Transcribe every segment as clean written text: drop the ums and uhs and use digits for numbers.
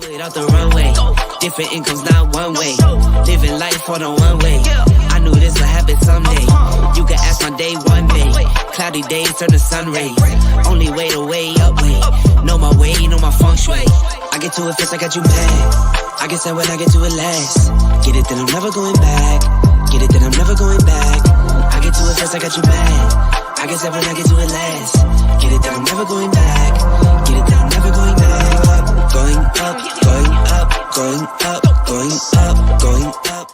it out the runway. Different incomes, not one way. Living life on a one way. I knew this would happen someday. You can ask my day one day. Cloudy days turn to sun rays. Only way to way up way. Know my way, know my feng shui. I get to it first, I got you mad. I get sad when I get to it last. Get it, then I'm never going back. Get it, then I'm never going back. I get to it first, I got you mad. I get sad when I get to it last. Get it, then I'm never going back. Get it, then I'm never going back. Going up, going up, going up, going up, going up.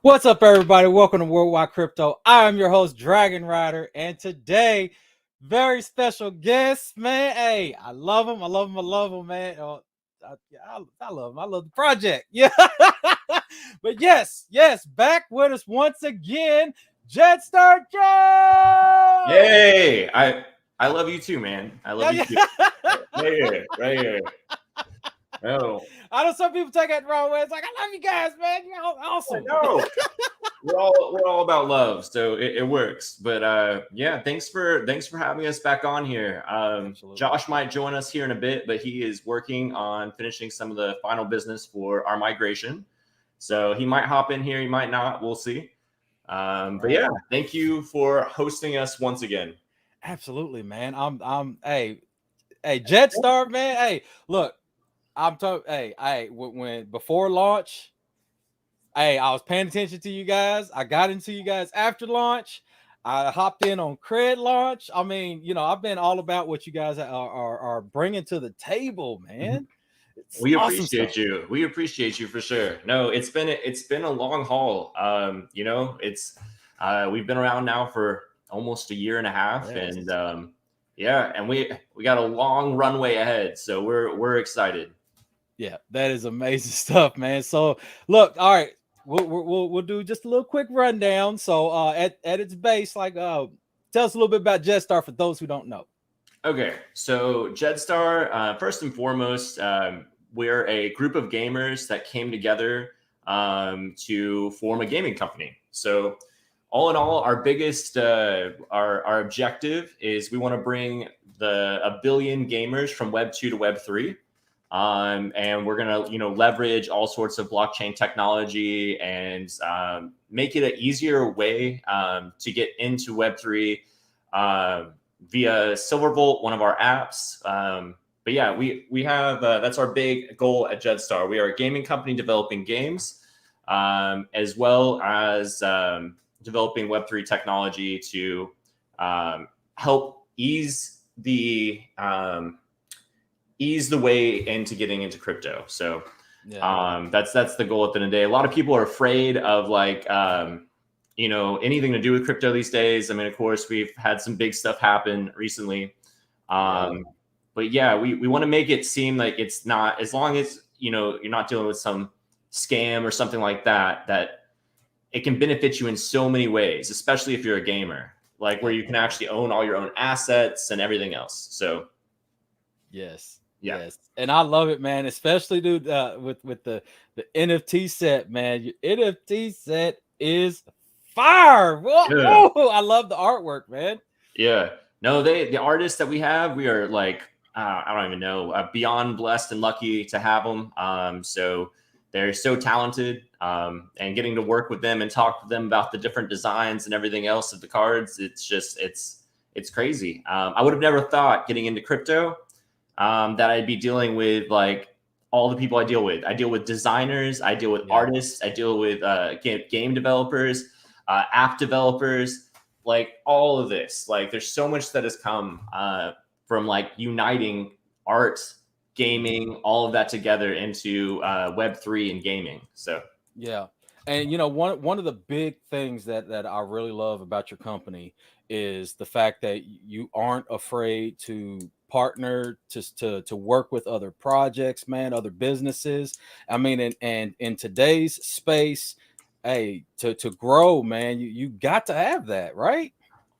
What's up, everybody? Welcome to Worldwide Crypto. I am your host, Dragon Rider, and today, very special guest, man. Hey, I love him. I love him. I love him, man. I love him. I love the project. Yeah. But yes, back with us once again, Jedstar Joe. Yay! I love you too, man. I love you too. Right here. Oh, I know some people take it the wrong way. It's like, I love you guys, man. You're awesome. No, we're all about love, so it works. But yeah, thanks for having us back on here. Josh might join us here in a bit, but he is working on finishing some of the final business for our migration. So he might hop in here, he might not. We'll see. But yeah, thank you for hosting us once again. Absolutely, man. Hey, Jedstar, man. Hey, look. I'm talking. Hey, when before launch, I was paying attention to you guys. I got into you guys after launch. I hopped in on cred launch. I mean, I've been all about what you guys are bringing to the table, man. We appreciate you. We appreciate you for sure. No, it's been a long haul. We've been around now for almost a year and a half, and we got a long runway ahead. So we're excited. Yeah, that is amazing stuff, man. So look, all right, we'll do just a little quick rundown. So at its base, tell us a little bit about Jedstar for those who don't know. Okay, so Jedstar, first and foremost, we're a group of gamers that came together to form a gaming company. So all in all, our biggest our objective is we want to bring a billion gamers from Web 2 to Web 3. And we're gonna, leverage all sorts of blockchain technology and make it an easier way to get into Web3 via Silvervolt, one of our apps. But yeah, we have that's our big goal at Jedstar. We are a gaming company developing games, as well as developing Web3 technology to help ease the way into getting into crypto. So that's the goal at the end of the day. A lot of people are afraid of anything to do with crypto these days. I mean, of course, we've had some big stuff happen recently. But yeah, we want to make it seem like it's not, as long as, you're not dealing with some scam or something like that, that it can benefit you in so many ways, especially if you're a gamer, where you can actually own all your own assets and everything else. So yes. Yeah. Yes, and I love it, man. Especially, dude, with the NFT set, man. Your NFT set is fire. Whoa, I love the artwork, man. Yeah. No, the artists that we have, we are I don't even know, beyond blessed and lucky to have them. So they're so talented, and getting to work with them and talk to them about the different designs and everything else of the cards. It's just it's crazy. I would have never thought getting into crypto that I'd be dealing with all the people I deal with. I deal with designers, I deal with artists, I deal with game developers, app developers, all of this. There's so much that has come from uniting art, gaming, all of that together into Web3 and gaming. So yeah. And one of the big things that I really love about your company is the fact that you aren't afraid to partner to work with other projects, man, other businesses. I mean, and in today's space, hey, to grow, man, you got to have that, right?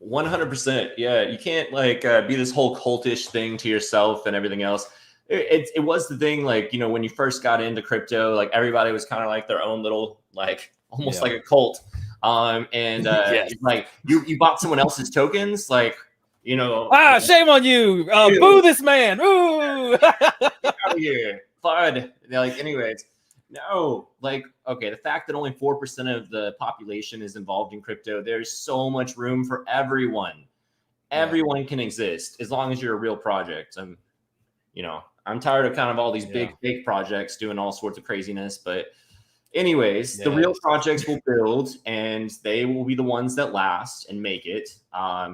100%. Yeah, you can't like be this whole cultish thing to yourself and everything else. It was the thing, like, you know, when you first got into crypto, like everybody was kind of like their own little, like almost like a cult. And Yes. like you bought someone else's tokens, like, you know, shame on you. Boo this man. Ooh. Get out of here, FUD. Like, anyways, no, like, okay, the fact that only 4% of the population is involved in crypto, there's so much room for everyone. Everyone can exist as long as you're a real project. I'm tired of kind of all these big fake projects doing all sorts of craziness, but anyways, the real projects will build, and they will be the ones that last and make it.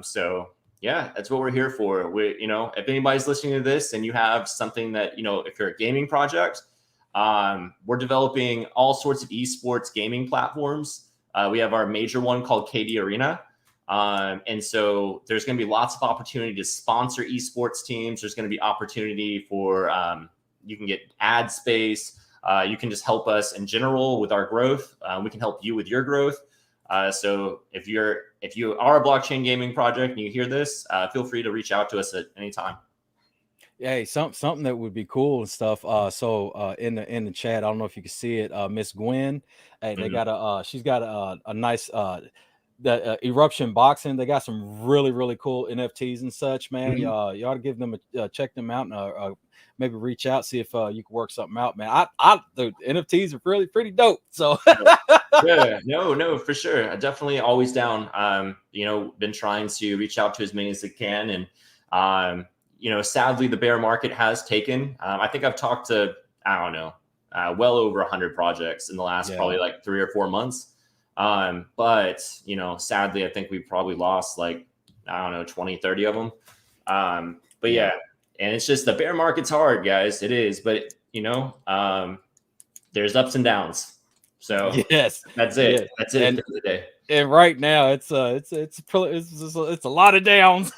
So yeah, that's what we're here for. If anybody's listening to this and you have something that, if you're a gaming project, we're developing all sorts of esports gaming platforms. We have our major one called KD Arena. And so there's going to be lots of opportunity to sponsor esports teams. There's going to be opportunity for, you can get ad space. You can just help us in general with our growth. We can help you with your growth. So if you are a blockchain gaming project and you hear this, feel free to reach out to us at any time. Hey, something that would be cool and stuff. So in the chat, I don't know if you can see it. Miss Gwen, hey, they got she's got a nice the Eruption Boxing. They got some really cool NFTs and such, man. You ought to give them check them out and maybe reach out, see if you can work something out, man. The NFTs are really pretty dope. So yeah, no, for sure. I definitely always down. Been trying to reach out to as many as I can, and sadly the bear market has taken. I think I've talked to well over 100 projects in the last probably like 3 or 4 months. But sadly, I think we probably lost 20, 30 of them. But yeah, and it's just the bear market's hard, guys. It is, but there's ups and downs. So yes, that's it. Yes. That's it for the day. And right now it's a lot of downs.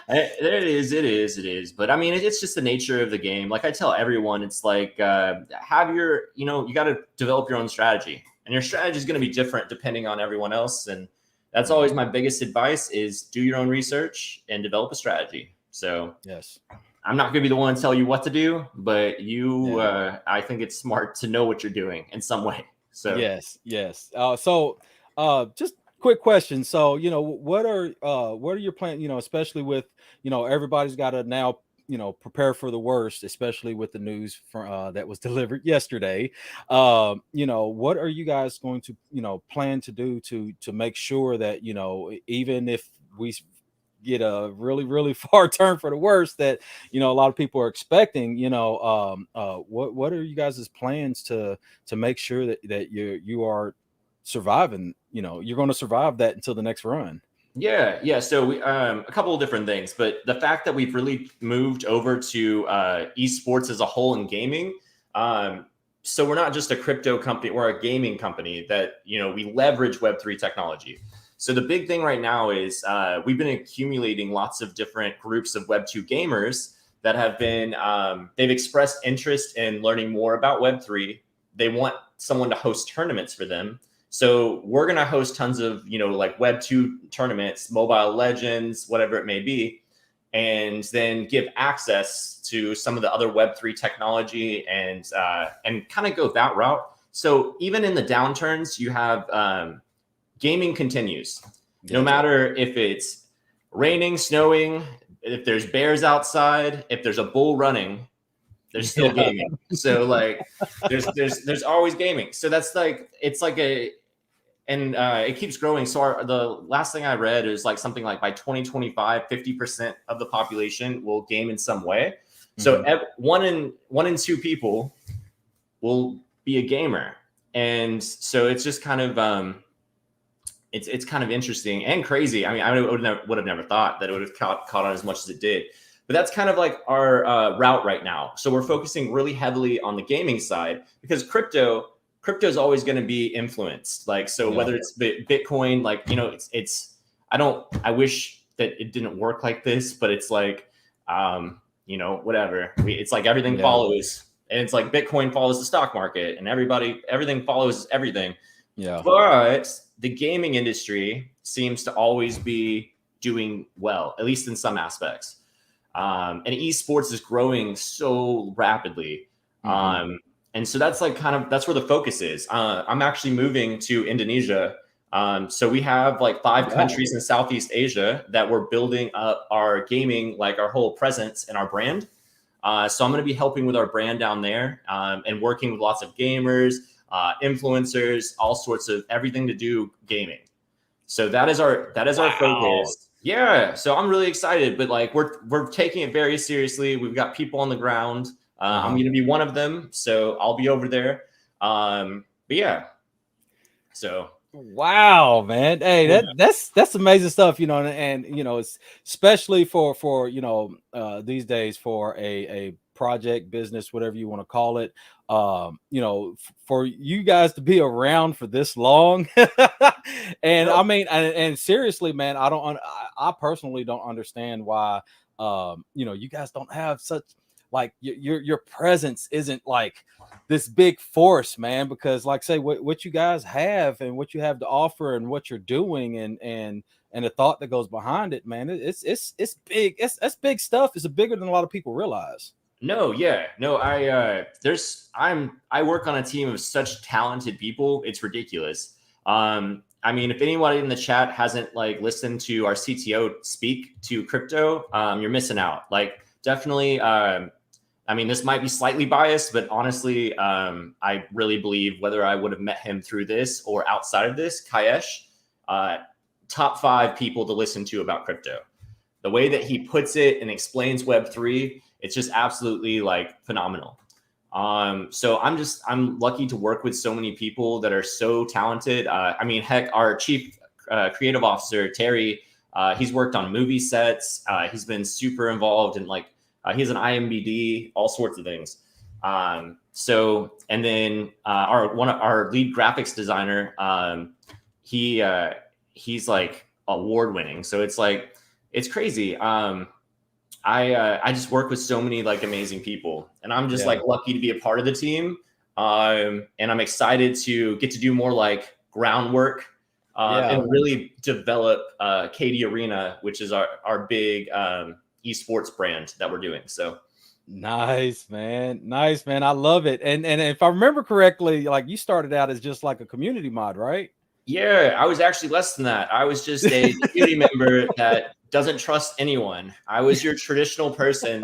It is. But I mean, it's just the nature of the game. Like I tell everyone, it's like, have your, you got to develop your own strategy. And your strategy is going to be different depending on everyone else. And that's always my biggest advice is do your own research and develop a strategy. So yes, I'm not going to be the one to tell you what to do, but I think it's smart to know what you're doing in some way. So yes. So just quick question. So, what are your plans, especially with, everybody's got to now, prepare for the worst, especially with the news that was delivered yesterday. What are you guys going to, plan to do to make sure that, even if we get a really far turn for the worst that, a lot of people are expecting, what are you guys' plans to make sure that you are surviving, you're going to survive that until the next run? Yeah. So we, a couple of different things, but the fact that we've really moved over to esports as a whole in gaming. So we're not just a crypto company, we're a gaming company that, we leverage Web3 technology. So the big thing right now is we've been accumulating lots of different groups of Web2 gamers that have been, they've expressed interest in learning more about Web3. They want someone to host tournaments for them. So we're going to host tons of, like Web2 tournaments, Mobile Legends, whatever it may be, and then give access to some of the other Web3 technology and kind of go that route. So even in the downturns, you have gaming continues. No matter if it's raining, snowing, if there's bears outside, if there's a bull running, there's still gaming. So there's always gaming. So that's it keeps growing. So the last thing I read is something like by 2025, 50% of the population will game in some way. So one in two people will be a gamer. And so it's just kind of, it's kind of interesting and crazy. I mean, I would have never thought that it would have caught on as much as it did. But that's kind of like our route right now. So we're focusing really heavily on the gaming side because crypto is always going to be influenced. Whether it's Bitcoin, I wish that it didn't work like this, but it's You know, whatever. It's like everything follows, and it's like Bitcoin follows the stock market, and everything follows everything. Yeah. But the gaming industry seems to always be doing well, at least in some aspects. And esports is growing so rapidly. And so that's like that's where the focus is. I'm actually moving to Indonesia. So we have like 5 countries in Southeast Asia that we're building up our gaming, like our whole presence and our brand. So I'm going to be helping with our brand down there, and working with lots of gamers, influencers, all sorts of everything to do gaming. So that is our focus. Yeah. So I'm really excited, but like we're taking it very seriously. We've got people on the ground. I'm going to be one of them, so I'll be over there. But yeah. So wow, man. Hey, that's amazing stuff, you know, and you know, it's especially for you know, these days for a project, business, whatever you want to call it. You know, for you guys to be around for this long. And I mean, and seriously, man, I personally don't understand why you know, you guys don't have such like your presence isn't like this big force, man, because like say what you guys have and what you have to offer and what you're doing and the thought that goes behind it, man, it's big. That's big stuff. It's bigger than a lot of people realize. No, yeah, no, I work on a team of such talented people. It's ridiculous. I mean, if anybody in the chat hasn't like listened to our CTO speak to crypto, you're missing out. Like definitely, I mean, this might be slightly biased, but honestly, I really believe whether I would have met him through this or outside of this, Kayesh, top 5 people to listen to about crypto. The way that he puts it and explains Web3, it's just absolutely like phenomenal. So I'm lucky to work with so many people that are so talented. I mean, heck, our chief creative officer, Terry, he's worked on movie sets. He's been super involved in like, he has an IMBD, all sorts of things. So, and then our lead graphics designer, he's like award winning. So it's like, it's crazy. I just work with so many like amazing people, and I'm just like lucky to be a part of the team. And I'm excited to get to do more like groundwork, and really develop KD Arena, which is our big esports brand that we're doing. So nice, man. I love it. And if I remember correctly, like you started out as just like a community mod, right? Yeah, I was actually less than that. I was just a community member that doesn't trust anyone. I was your traditional person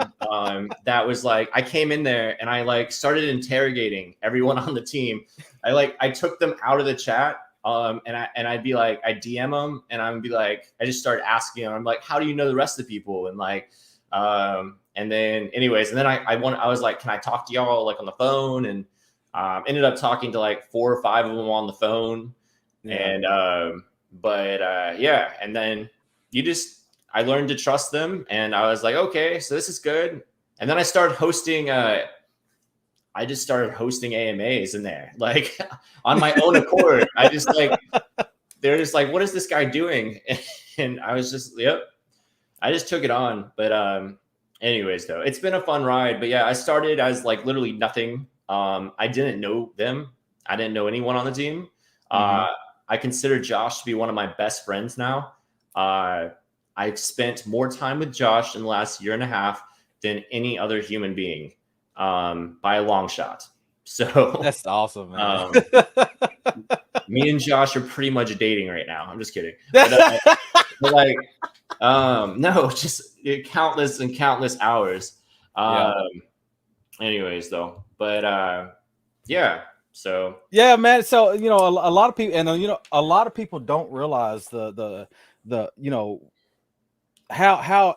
that was like, I came in there and I like started interrogating everyone on the team. I took them out of the chat, and I'd be like, I DM them and I would be like, I just started asking them. I'm like, how do you know the rest of the people? And like, and then anyways, and then I was like, can I talk to y'all like on the phone? And ended up talking to like 4 or 5 of them on the phone. And yeah, and then I learned to trust them, and I was like, okay, so this is good. And then I started hosting I just started hosting AMAs in there, like on my own accord. They're just like, what is this guy doing? And I was just, I just took it on. But anyways, though, it's been a fun ride. But yeah, I started as like literally nothing. I didn't know them. I didn't know anyone on the team. I consider Josh to be one of my best friends now. I've spent more time with Josh in the last year and a half than any other human being, by a long shot. So that's awesome, man. Me and Josh are pretty much dating right now. I'm just kidding. But like, no, just countless and countless hours. Anyways, though, but yeah. So yeah, man. So you know, a lot of people, and you know, a lot of people don't realize the you know how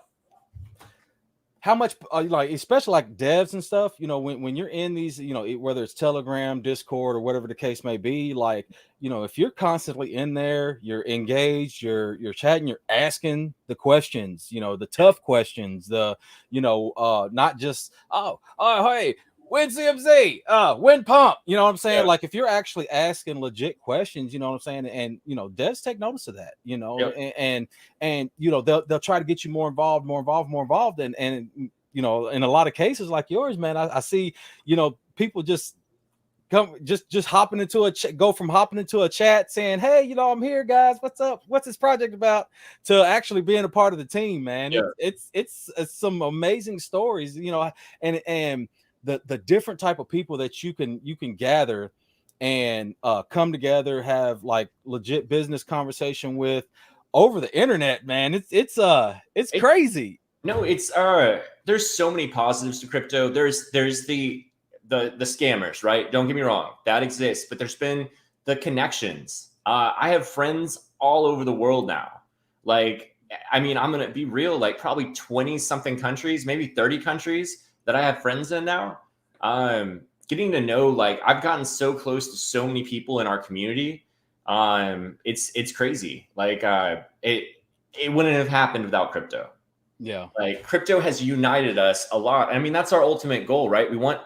much like, especially like devs and stuff. You know, when you're in these, you know, whether it's Telegram, Discord, or whatever the case may be, like, you know, if you're constantly in there, you're engaged, you're chatting, you're asking the questions, you know, the tough questions, the, you know, not just hey, win CMC, win pump. You know what I'm saying? Yeah. Like if you're actually asking legit questions, you know what I'm saying? And devs take notice of that, Yep. and they'll try to get you more involved. And in a lot of cases like yours, man, I see, people just hopping into hopping into a chat saying, hey, I'm here, guys, what's up, what's this project about, to actually being a part of the team, man. Yeah. It's some amazing stories, and the different type of people that you can gather and come together, have like legit business conversation with over the internet, man. It's crazy. No, it's there's so many positives to crypto. There's the scammers, right? Don't get me wrong, that exists, but there's been the connections. I have friends all over the world now. Like, I mean, I'm gonna be real, like probably 20 something countries, maybe 30 countries that I have friends in now. Getting to know, like, I've gotten so close to so many people in our community. It's crazy. Like, it wouldn't have happened without crypto. Yeah. Like, crypto has united us a lot. I mean, that's our ultimate goal, right? We want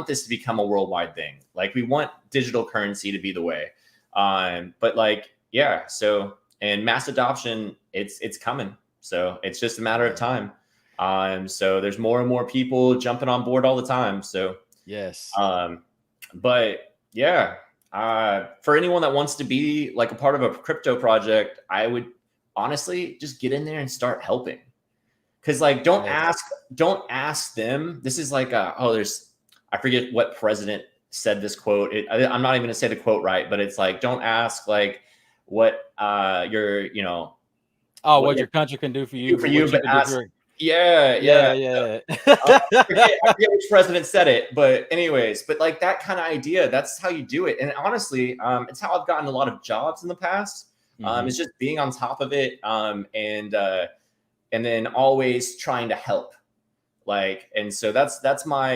this to become a worldwide thing. Like, we want digital currency to be the way. But like, yeah, so, and mass adoption, it's coming. So it's just a matter of time. So there's more and more people jumping on board all the time. So yes. But yeah, for anyone that wants to be like a part of a crypto project, I would honestly just get in there and start helping. Cause like, don't ask them. This is like, I forget what president said this quote. I'm not even gonna say the quote right, but it's like, don't ask like what what your country can do for you, but ask. Yeah. I forget which president said it, but anyways, but like that kind of idea, that's how you do it. And honestly, it's how I've gotten a lot of jobs in the past. It's just being on top of it, and then always trying to help. Like, and so that's my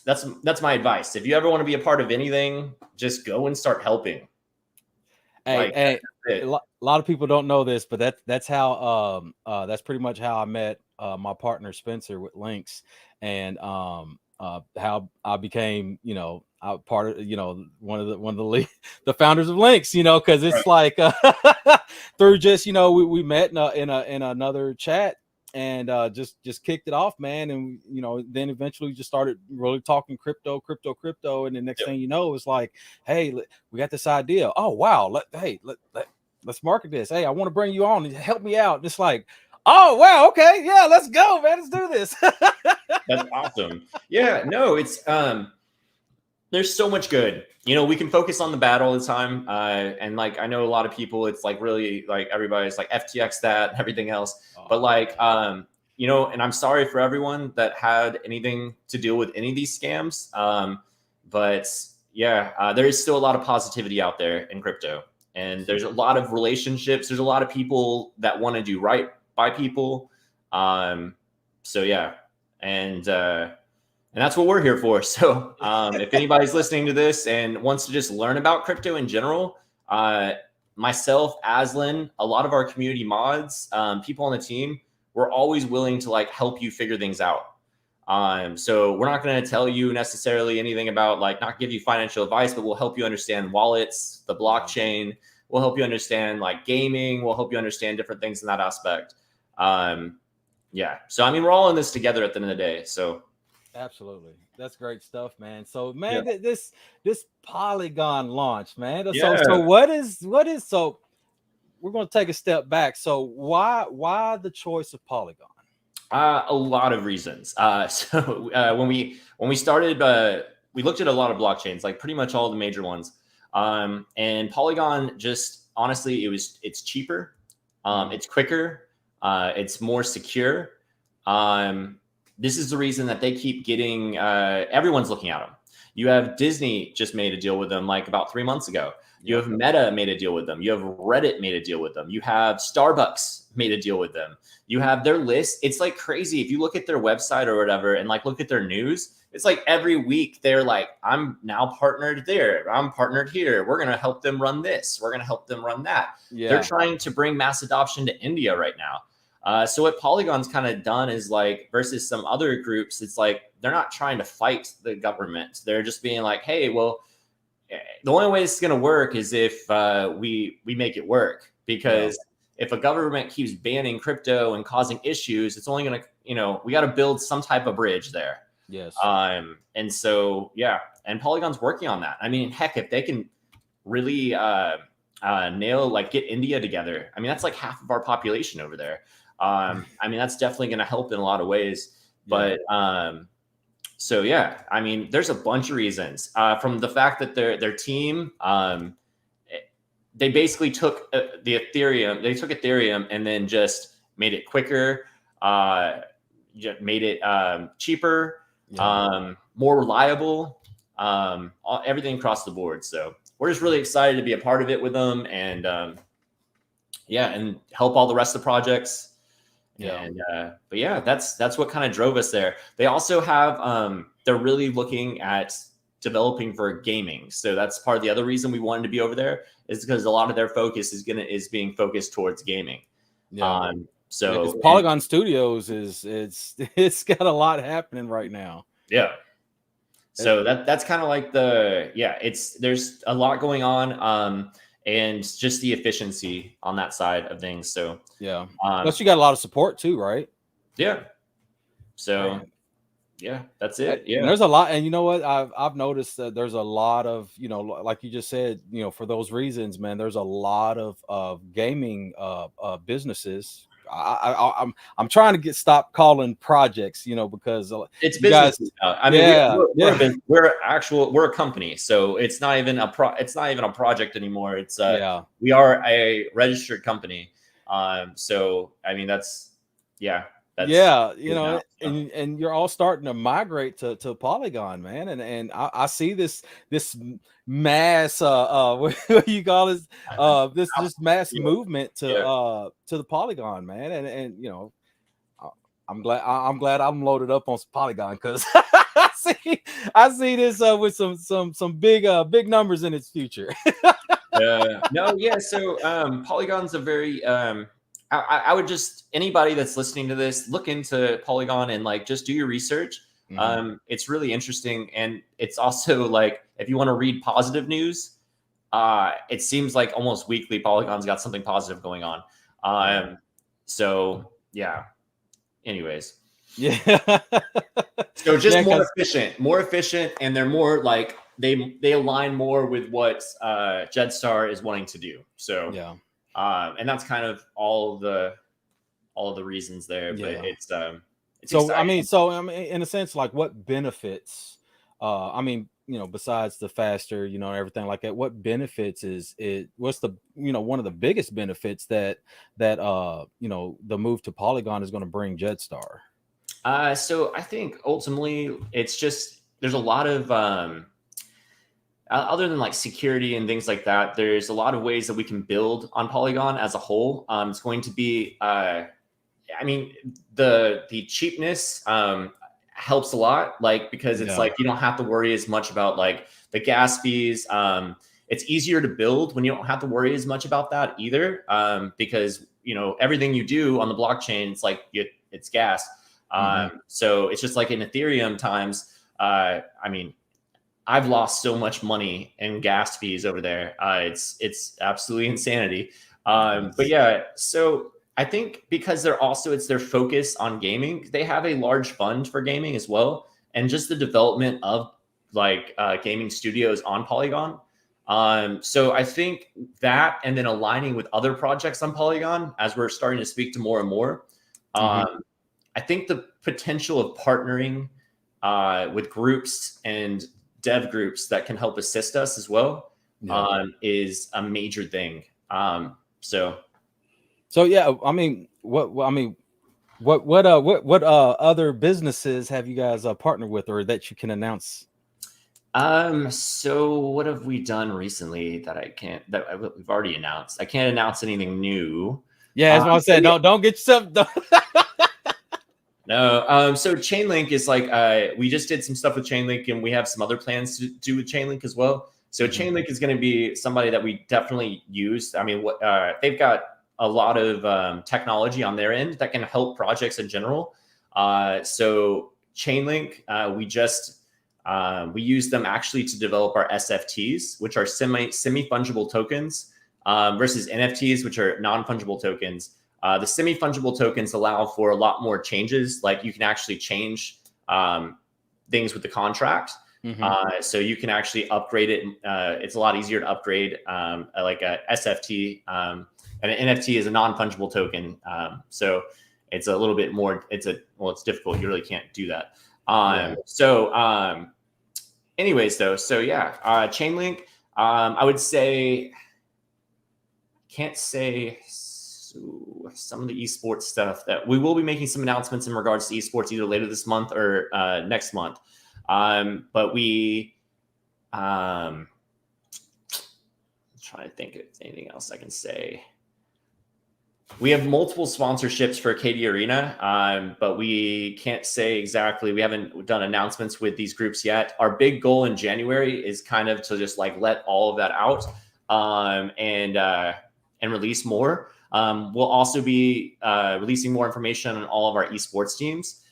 advice. If you ever want to be a part of anything, just go and start helping. Hey, a lot of people don't know this, but that's how that's pretty much how I met my partner Spencer with Links, and how I became part of one of the founders of Links, because it's like through just we met in another chat, and just kicked it off, man. And then eventually just started really talking crypto, and the next thing you know, it's like, hey, we got this idea. Oh wow, let's market this. Hey, I want to bring you on, help me out. And it's like, oh wow, okay, yeah, let's go, man, let's do this. That's awesome. Yeah, no, it's there's so much good. We can focus on the bad all the time, and like, I know a lot of people, it's like really like everybody's like FTX that and everything else, but like and I'm sorry for everyone that had anything to deal with any of these scams, but yeah, there is still a lot of positivity out there in crypto, and there's a lot of relationships, there's a lot of people that want to do right by people, so yeah, and that's what we're here for. So if anybody's listening to this and wants to just learn about crypto in general, myself, Aslan, a lot of our community mods, people on the team, we're always willing to like help you figure things out. So we're not going to tell you necessarily anything about like, not give you financial advice, but we'll help you understand wallets, the blockchain. We'll help you understand like gaming. We'll help you understand different things in that aspect. Yeah. So, I mean, we're all in this together at the end of the day. So absolutely, that's great stuff, man. So man, this Polygon launch, man. So what is so we're going to take a step back. So why the choice of Polygon? A lot of reasons. So when we started, we looked at a lot of blockchains, like pretty much all the major ones, and Polygon, just honestly, it's cheaper, it's quicker, it's more secure. This is the reason that they keep getting, everyone's looking at them. You have Disney just made a deal with them like about 3 months ago. You have Meta made a deal with them. You have Reddit made a deal with them. You have Starbucks made a deal with them. You have their list. It's like crazy. If you look at their website or whatever and like look at their news, it's like every week they're like, I'm now partnered there. I'm partnered here. We're going to help them run this. We're going to help them run that. Yeah. They're trying to bring mass adoption to India right now. So what Polygon's kind of done is like versus some other groups, it's like they're not trying to fight the government. They're just being like, hey, well, the only way it's going to work is if we make it work, because if a government keeps banning crypto and causing issues, it's only going to, we got to build some type of bridge there. Yes. And so, yeah, and Polygon's working on that. I mean, heck, if they can really get India together, I mean, that's like half of our population over there. I mean, that's definitely going to help in a lot of ways. But so, yeah, I mean, there's a bunch of reasons from the fact that their team, they basically took the Ethereum. They took Ethereum and then just made it quicker, made it cheaper, more reliable, everything across the board. So we're just really excited to be a part of it with them, and and help all the rest of the projects. And but yeah, that's what kind of drove us there. They also have they're really looking at developing for gaming. So that's part of the other reason we wanted to be over there, is because a lot of their focus is being focused towards gaming. So Polygon Studios it's got a lot happening right now. Yeah. So that's kind of like there's a lot going on, and just the efficiency on that side of things. So plus you got a lot of support too, right? Yeah. So that's it. Yeah. And there's a lot, and you know what? I've noticed that there's a lot of, like you just said, for those reasons, man, there's a lot of gaming businesses. I'm trying to stop calling projects, because it's business. I mean, we're a company, so it's not even a project anymore. It's we are a registered company. So I mean, and you're all starting to migrate to Polygon, man, and I see this mass what you call this this mass movement to the Polygon, man, and I'm glad I'm loaded up on Polygon, because I see this with some big numbers in its future. So Polygon's a very I would just, anybody that's listening to this, look into Polygon and just do your research. It's really interesting. And it's also like, if you want to read positive news, it seems like almost weekly Polygon's got something positive going on. So yeah, anyways. So just more efficient. And they're more like, they align more with what Jedstar is wanting to do. So and that's kind of all the reasons there, but it's so exciting. I mean, in a sense, like, what benefits, besides the faster, everything like that, what benefits what's the, one of the biggest benefits that the move to Polygon is going to bring Jedstar? So I think ultimately it's just, there's a lot of, other than like security and things like that, there's a lot of ways that we can build on Polygon as a whole. It's going to be, the cheapness helps a lot, because it's like you don't have to worry as much about like the gas fees. It's easier to build when you don't have to worry as much about that either, because everything you do on the blockchain, it's like it's gas. So it's just like in Ethereum times. I've lost so much money in gas fees over there. It's absolutely insanity. But yeah, so I think because it's their focus on gaming, they have a large fund for gaming as well. And just the development of gaming studios on Polygon. So I think that, and then aligning with other projects on Polygon, as we're starting to speak to more and more, I think the potential of partnering with groups and dev groups that can help assist us as well is a major thing. So yeah, I mean, what other businesses have you guys partnered with, or that you can announce? So what have we done recently that we've already announced? I can't announce anything new. Yeah, that's what I said. Don't get yourself. No. So Chainlink is we just did some stuff with Chainlink, and we have some other plans to do with Chainlink as well. So Chainlink is going to be somebody that we definitely use. I mean, they've got a lot of technology on their end that can help projects in general. So Chainlink, we use them actually to develop our SFTs, which are semi-fungible tokens, versus NFTs, which are non-fungible tokens. The semi-fungible tokens allow for a lot more changes. Like you can actually change things with the contract. So you can actually upgrade it. It's a lot easier to upgrade like a SFT. And an NFT is a non-fungible token. So it's a little bit more, it's difficult. You really can't do that. Anyways though, Chainlink, I would say, can't say some of the esports stuff that we will be making some announcements in regards to esports either later this month or next month. But we, I'm trying to think of anything else I can say. We have multiple sponsorships for KD Arena, but we can't say exactly. We haven't done announcements with these groups yet. Our big goal in January is kind of to just like let all of that out and release more. We'll also be releasing more information on all of our esports teams.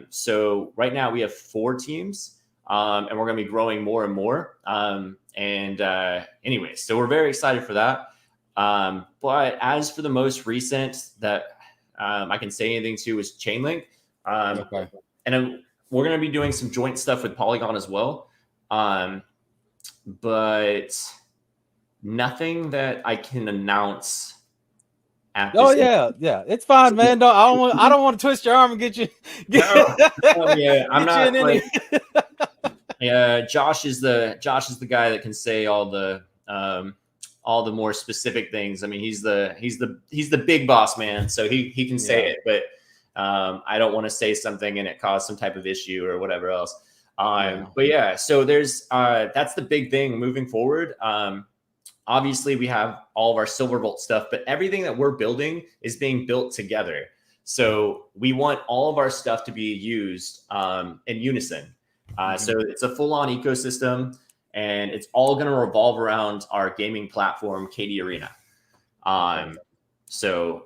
So right now we have 4 teams, and we're going to be growing more and more. Anyway, so we're very excited for that. But as for the most recent that I can say anything to is Chainlink. And then we're going to be doing some joint stuff with Polygon as well. But nothing that I can announce. Yeah, it's fine, man. No, I don't want to twist your arm and get you. I'm not. Josh is the guy that can say all the more specific things. I mean, he's the big boss man, so he can say it. But I don't want to say something and it cause some type of issue or whatever else. But yeah, so there's that's the big thing moving forward. Obviously, we have all of our Silverbolt stuff, but everything that we're building is being built together. So we want all of our stuff to be used in unison. So it's a full-on ecosystem, and it's all going to revolve around our gaming platform, KD Arena.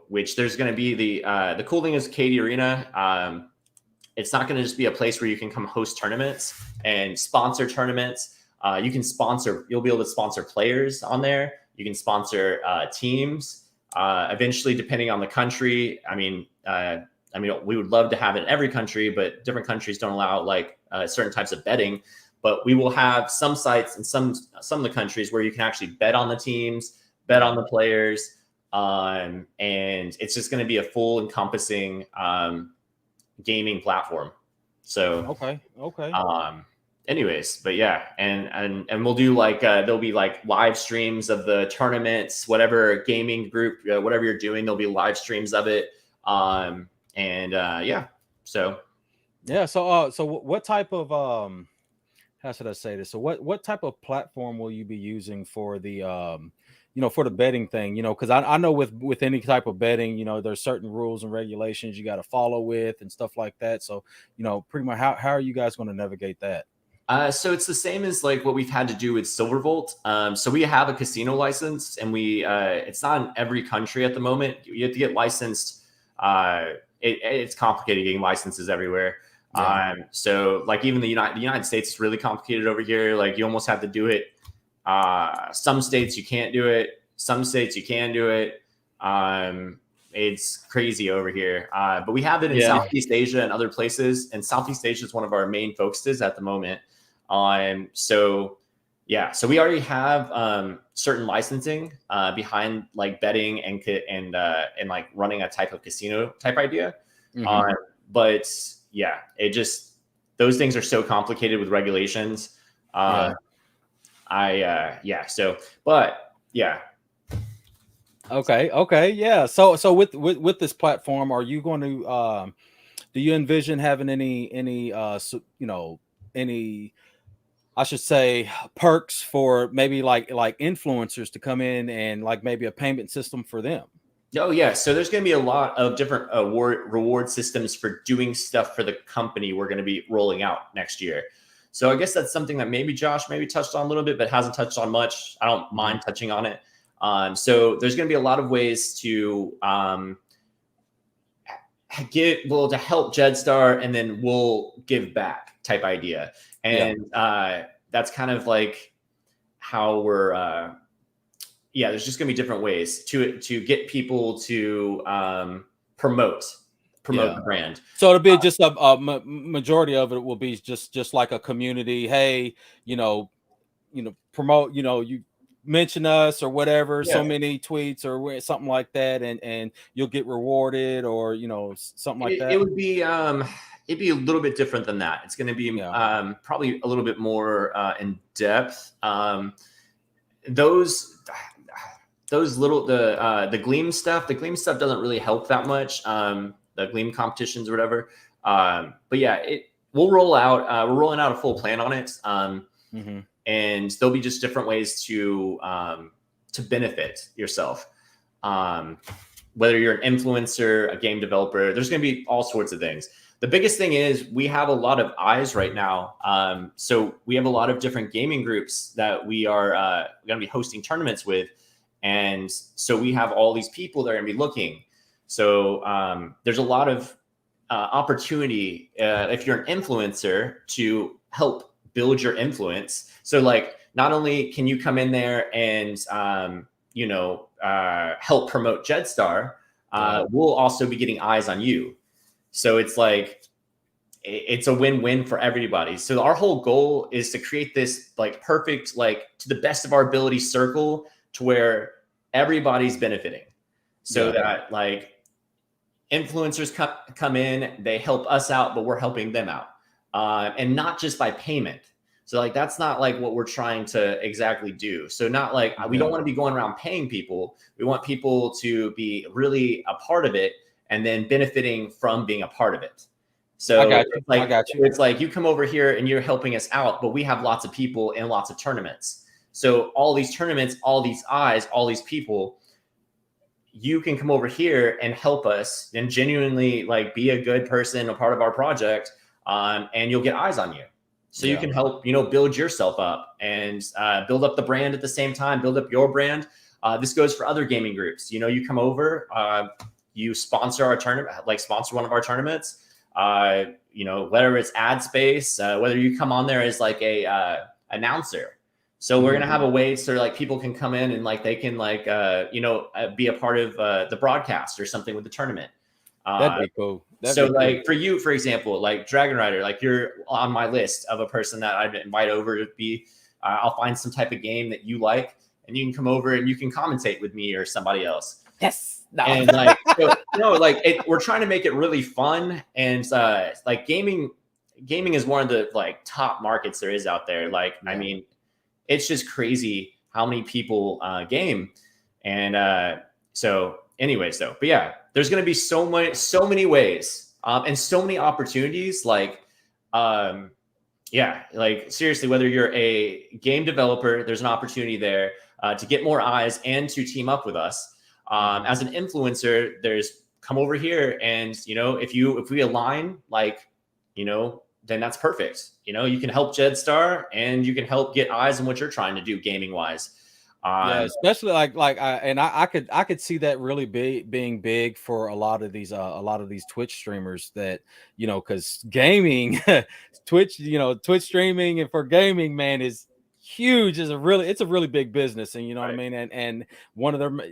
Which there's going to be the cool thing is KD Arena. It's not going to just be a place where you can come host tournaments and sponsor tournaments. You'll be able to sponsor players on there. You can sponsor teams. Eventually, depending on the country, I mean, we would love to have it in every country, but different countries don't allow like certain types of betting. But we will have some sites in some of the countries where you can actually bet on the teams, bet on the players, and it's just going to be a full encompassing gaming platform. So okay. Anyways, but yeah, and we'll do like there'll be like live streams of the tournaments, whatever gaming group, whatever you're doing, there'll be live streams of it. So what type of how should I say this? So what type of platform will you be using for the for the betting thing? Because I know with any type of betting, there's certain rules and regulations you got to follow with and stuff like that. So pretty much how are you guys going to navigate that? So it's the same as like what we've had to do with Silverbolt. So we have a casino license, and it's not in every country at the moment. You have to get licensed. It's complicated getting licenses everywhere. So like even the United States is really complicated over here. Like you almost have to do it. Some states you can't do it. Some states you can do it. It's crazy over here. But we have it in Southeast Asia and other places. And Southeast Asia is one of our main focuses at the moment. So we already have certain licensing behind like betting and like running a type of casino type idea. But yeah, those things are so complicated with regulations. Okay. Yeah. So with this platform, are you going to do you envision having any I should say perks for maybe like influencers to come in and like maybe a payment system for them? Oh yeah. So there's going to be a lot of different reward systems for doing stuff for the company we're going to be rolling out next year. So I guess that's something that maybe Josh maybe touched on a little bit, but hasn't touched on much. I don't mind touching on it. So there's going to be a lot of ways to to help Jedstar, and then we'll give back type idea. And that's kind of like how we're there's just gonna be different ways to get people to promote the brand. So it'll be just a majority of it will be just like a community. Hey, promote, you mention us or whatever, so many tweets or something like that, and you'll get rewarded, or something like that. It would be it'd be a little bit different than that. It's going to be probably a little bit more in depth. Those little the Gleam stuff. The Gleam stuff doesn't really help that much. The Gleam competitions or whatever. But yeah, we'll roll out. We're rolling out a full plan on it. And there'll be just different ways to benefit yourself. Whether you're an influencer, a game developer, there's going to be all sorts of things. The biggest thing is we have a lot of eyes right now. So we have a lot of different gaming groups that we are going to be hosting tournaments with. And so we have all these people that are going to be looking. So there's a lot of opportunity if you're an influencer to help build your influence. So like, not only can you come in there and, help promote Jedstar, we'll also be getting eyes on you. So it's like, it's a win-win for everybody. So our whole goal is to create this like perfect, like to the best of our ability circle to where everybody's benefiting. So that like influencers come in, they help us out, but we're helping them out. And not just by payment. So like, that's not like what we're trying to exactly do. So not like, we don't want to be going around paying people. We want people to be really a part of it and then benefiting from being a part of it. So I got you. It's like you come over here and you're helping us out, but we have lots of people and lots of tournaments. So all these tournaments, all these eyes, all these people, you can come over here and help us and genuinely like be a good person, a part of our project, and you'll get eyes on you. So you can help, build yourself up and build up the brand at the same time, build up your brand. This goes for other gaming groups. You come over, you sponsor our tournament, like sponsor one of our tournaments, whether it's ad space, whether you come on there as like a announcer. So we're going to have a way so like people can come in and like, they can like, be a part of the broadcast or something with the tournament. That'd be cool. Like for you, for example, like Dragon Rider, like you're on my list of a person that I'd invite over to be, I'll find some type of game that you like and you can come over and you can commentate with me or somebody else. Yes. No. And like, we're trying to make it really fun. And like gaming is one of the like top markets there is out there. Like, I mean, it's just crazy how many people game. And so anyways, though, but yeah, there's going to be so many ways and so many opportunities. Like, like seriously, whether you're a game developer, there's an opportunity there to get more eyes and to team up with us. As an influencer, there's come over here and, if we align, like, then that's perfect. You can help Jedstar and you can help get eyes on what you're trying to do gaming wise. Especially I could see that really being big for a lot of these Twitch streamers that, because gaming, Twitch streaming and for gaming, man, is huge. It's a really big business, and what I mean. And one of them,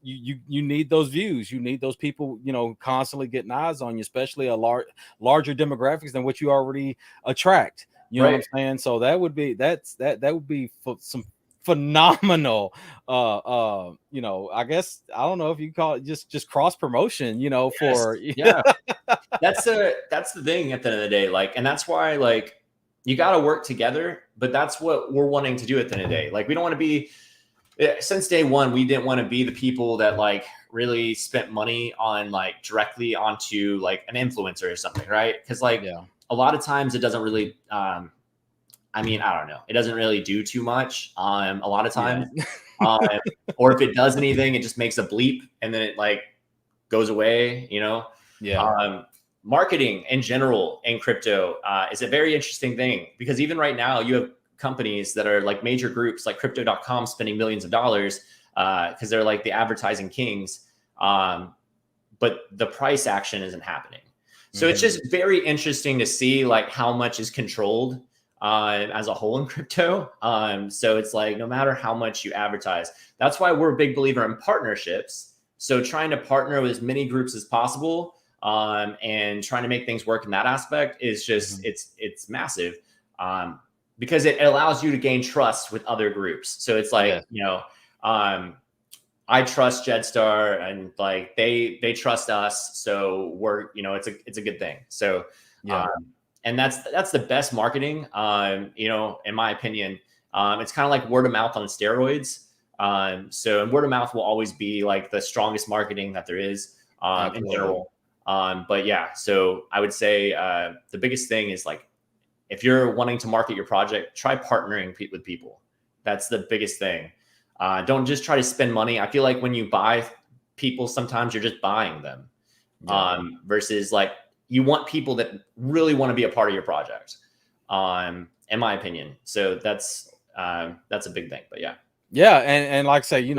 you need those views, you need those people, constantly getting eyes on you, especially a larger demographics than what you already attract. You know what I'm saying? So that would be some phenomenal I guess I don't know if you call it just cross promotion, for that's the thing at the end of the day, like, and that's why like you got to work together, but that's what we're wanting to do at the end of the day. Like, we don't want to be, since day one, we didn't want to be the people that like really spent money on like directly onto like an influencer or something, right? Because like a lot of times it doesn't really I don't know. It doesn't really do too much a lot of times. Or if it does anything, it just makes a bleep and then it like goes away, Marketing in general in crypto is a very interesting thing, because even right now you have companies that are like major groups like crypto.com spending millions of dollars because they're like the advertising kings. But the price action isn't happening. So it's just very interesting to see like how much is controlled as a whole in crypto. So it's like, no matter how much you advertise, that's why we're a big believer in partnerships. So trying to partner with as many groups as possible, and trying to make things work in that aspect is just, it's massive, because it allows you to gain trust with other groups. So it's like, I trust Jedstar, and like they trust us, so we're, it's a good thing. So and that's the best marketing, in my opinion. It's kind of like word of mouth on steroids. So word of mouth will always be like the strongest marketing that there is in general. But yeah, so I would say the biggest thing is like, if you're wanting to market your project, try partnering with people. That's the biggest thing. Don't just try to spend money. I feel like when you buy people, sometimes you're just buying them, versus like you want people that really want to be a part of your project, in my opinion. So that's a big thing. But yeah. Yeah, and like I say,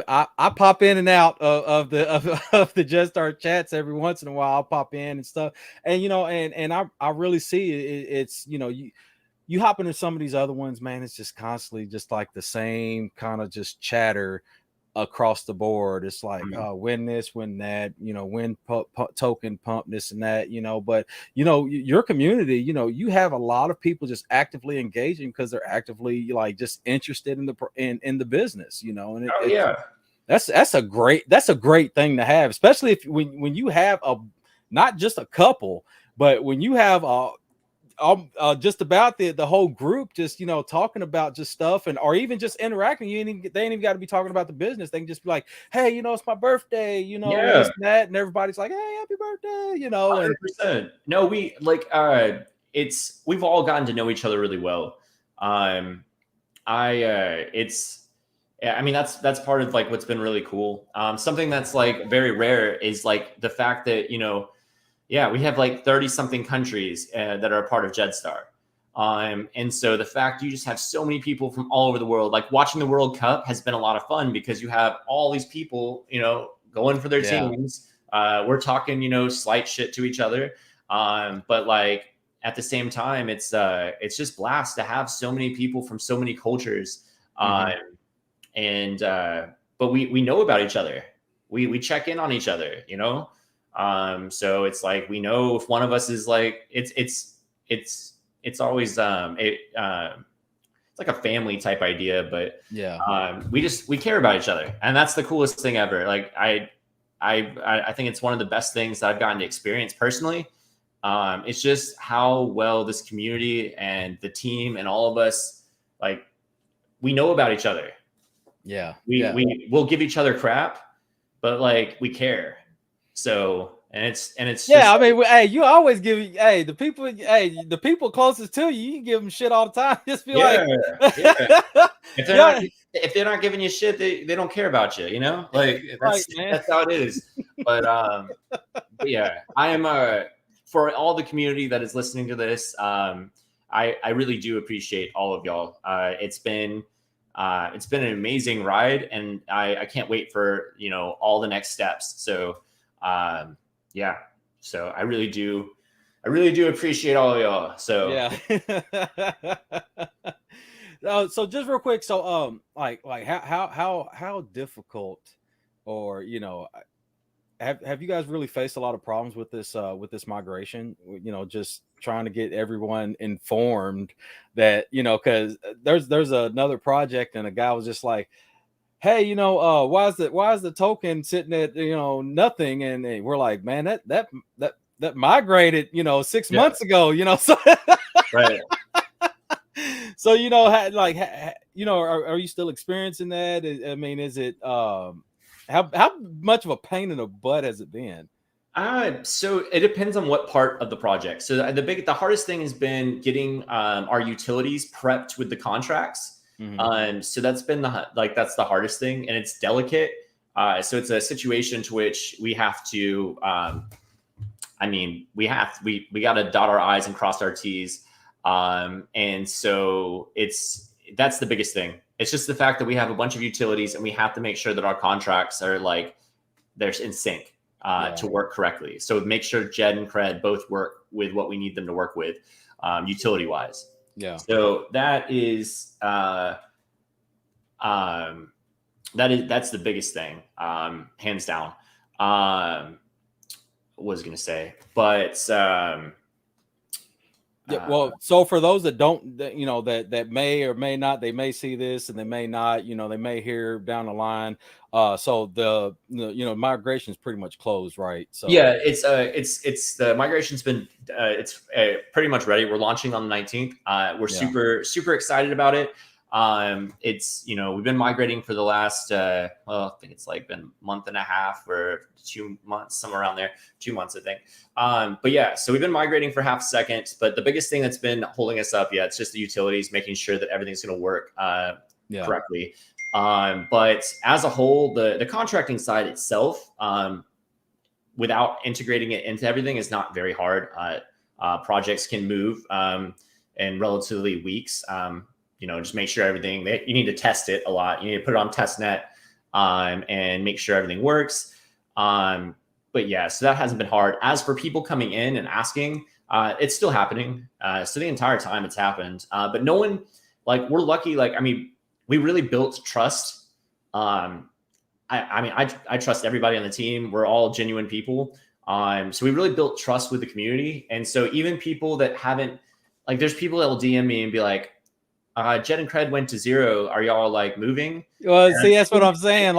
I pop in and out of the Jedstar chats every once in a while. I'll pop in and stuff, and and I really see it's you hop into some of these other ones, man, it's just constantly just like the same kind of just chatter across the board. It's like, win this, win that, win token pump, this and that, but your community, you have a lot of people just actively engaging because they're actively like just interested in the business, and that's a great thing to have, especially if when you have not just a couple, but when you have just about the whole group, just talking about just stuff, and or even just interacting. They ain't even got to be talking about the business. They can just be like, hey, it's my birthday, this and that, and everybody's like, hey, happy birthday, 100%. No, we like we've all gotten to know each other really well. I mean, that's part of like what's been really cool. Something that's like very rare is like the fact that we have like 30 something countries that are a part of Jedstar. And so the fact you just have so many people from all over the world, like watching the World Cup has been a lot of fun because you have all these people, going for their teams. We're talking, slight shit to each other. But like at the same time, it's just blast to have so many people from so many cultures. But we know about each other. We check in on each other, so it's like, we know if one of us is like, it's always it's like a family type idea, but we care about each other, and that's the coolest thing ever. Like I think it's one of the best things that I've gotten to experience personally. It's just how well this community and the team and all of us, like, we know about each other. We'll give each other crap, but like we care. So, and it's just, I mean, hey, you always give, the people closest to you, you can give them shit all the time. Just be like, if they're not giving you shit, they don't care about you, like that's how it is. But yeah, I am for all the community that is listening to this, I really do appreciate all of y'all. It's been an amazing ride, and I can't wait for all the next steps. So so I really do appreciate all of y'all. So so just real quick, so like how difficult, or have you guys really faced a lot of problems with this migration, just trying to get everyone informed that, because there's another project, and a guy was just like, hey, why is the token sitting at nothing? And we're like, man, that migrated 6 months ago, so right. So are you still experiencing that? I mean, is it how much of a pain in the butt has it been? So it depends on what part of the project. So the hardest thing has been getting our utilities prepped with the contracts. So that's been that's the hardest thing, and it's delicate. So it's a situation to which we have to, we got to dot our I's and cross our T's. And so that's the biggest thing. It's just the fact that we have a bunch of utilities and we have to make sure that our contracts are like they're in sync to work correctly. So make sure Jed and Cred both work with what we need them to work with, utility wise. Yeah. So that's the biggest thing, hands down. What was I going to say? But well, so for those that don't, that may or may not, they may see this and they may not, they may hear down the line. So the migration is pretty much closed, right? So yeah, it's the migration's been it's pretty much ready. We're launching on the 19th. We're super excited about it. It's we've been migrating for the last I think it's like been a month and a half or 2 months, somewhere around there, 2 months I think. But yeah, so we've been migrating for half a second, but the biggest thing that's been holding us up, it's just the utilities, making sure that everything's going to work correctly. But as a whole, the contracting side itself, without integrating it into everything, is not very hard. Projects can move in relatively weeks. Just make sure everything, you need to test it a lot. You need to put it on test net and make sure everything works. But yeah, so that hasn't been hard. As for people coming in and asking, it's still happening. So the entire time it's happened. But no one, we're lucky. We really built trust. I trust everybody on the team. We're all genuine people. So we really built trust with the community. And so even people that haven't, there's people that will DM me and be like, Jed and Cred went to 0. Are y'all moving? Well, see, that's what I'm saying.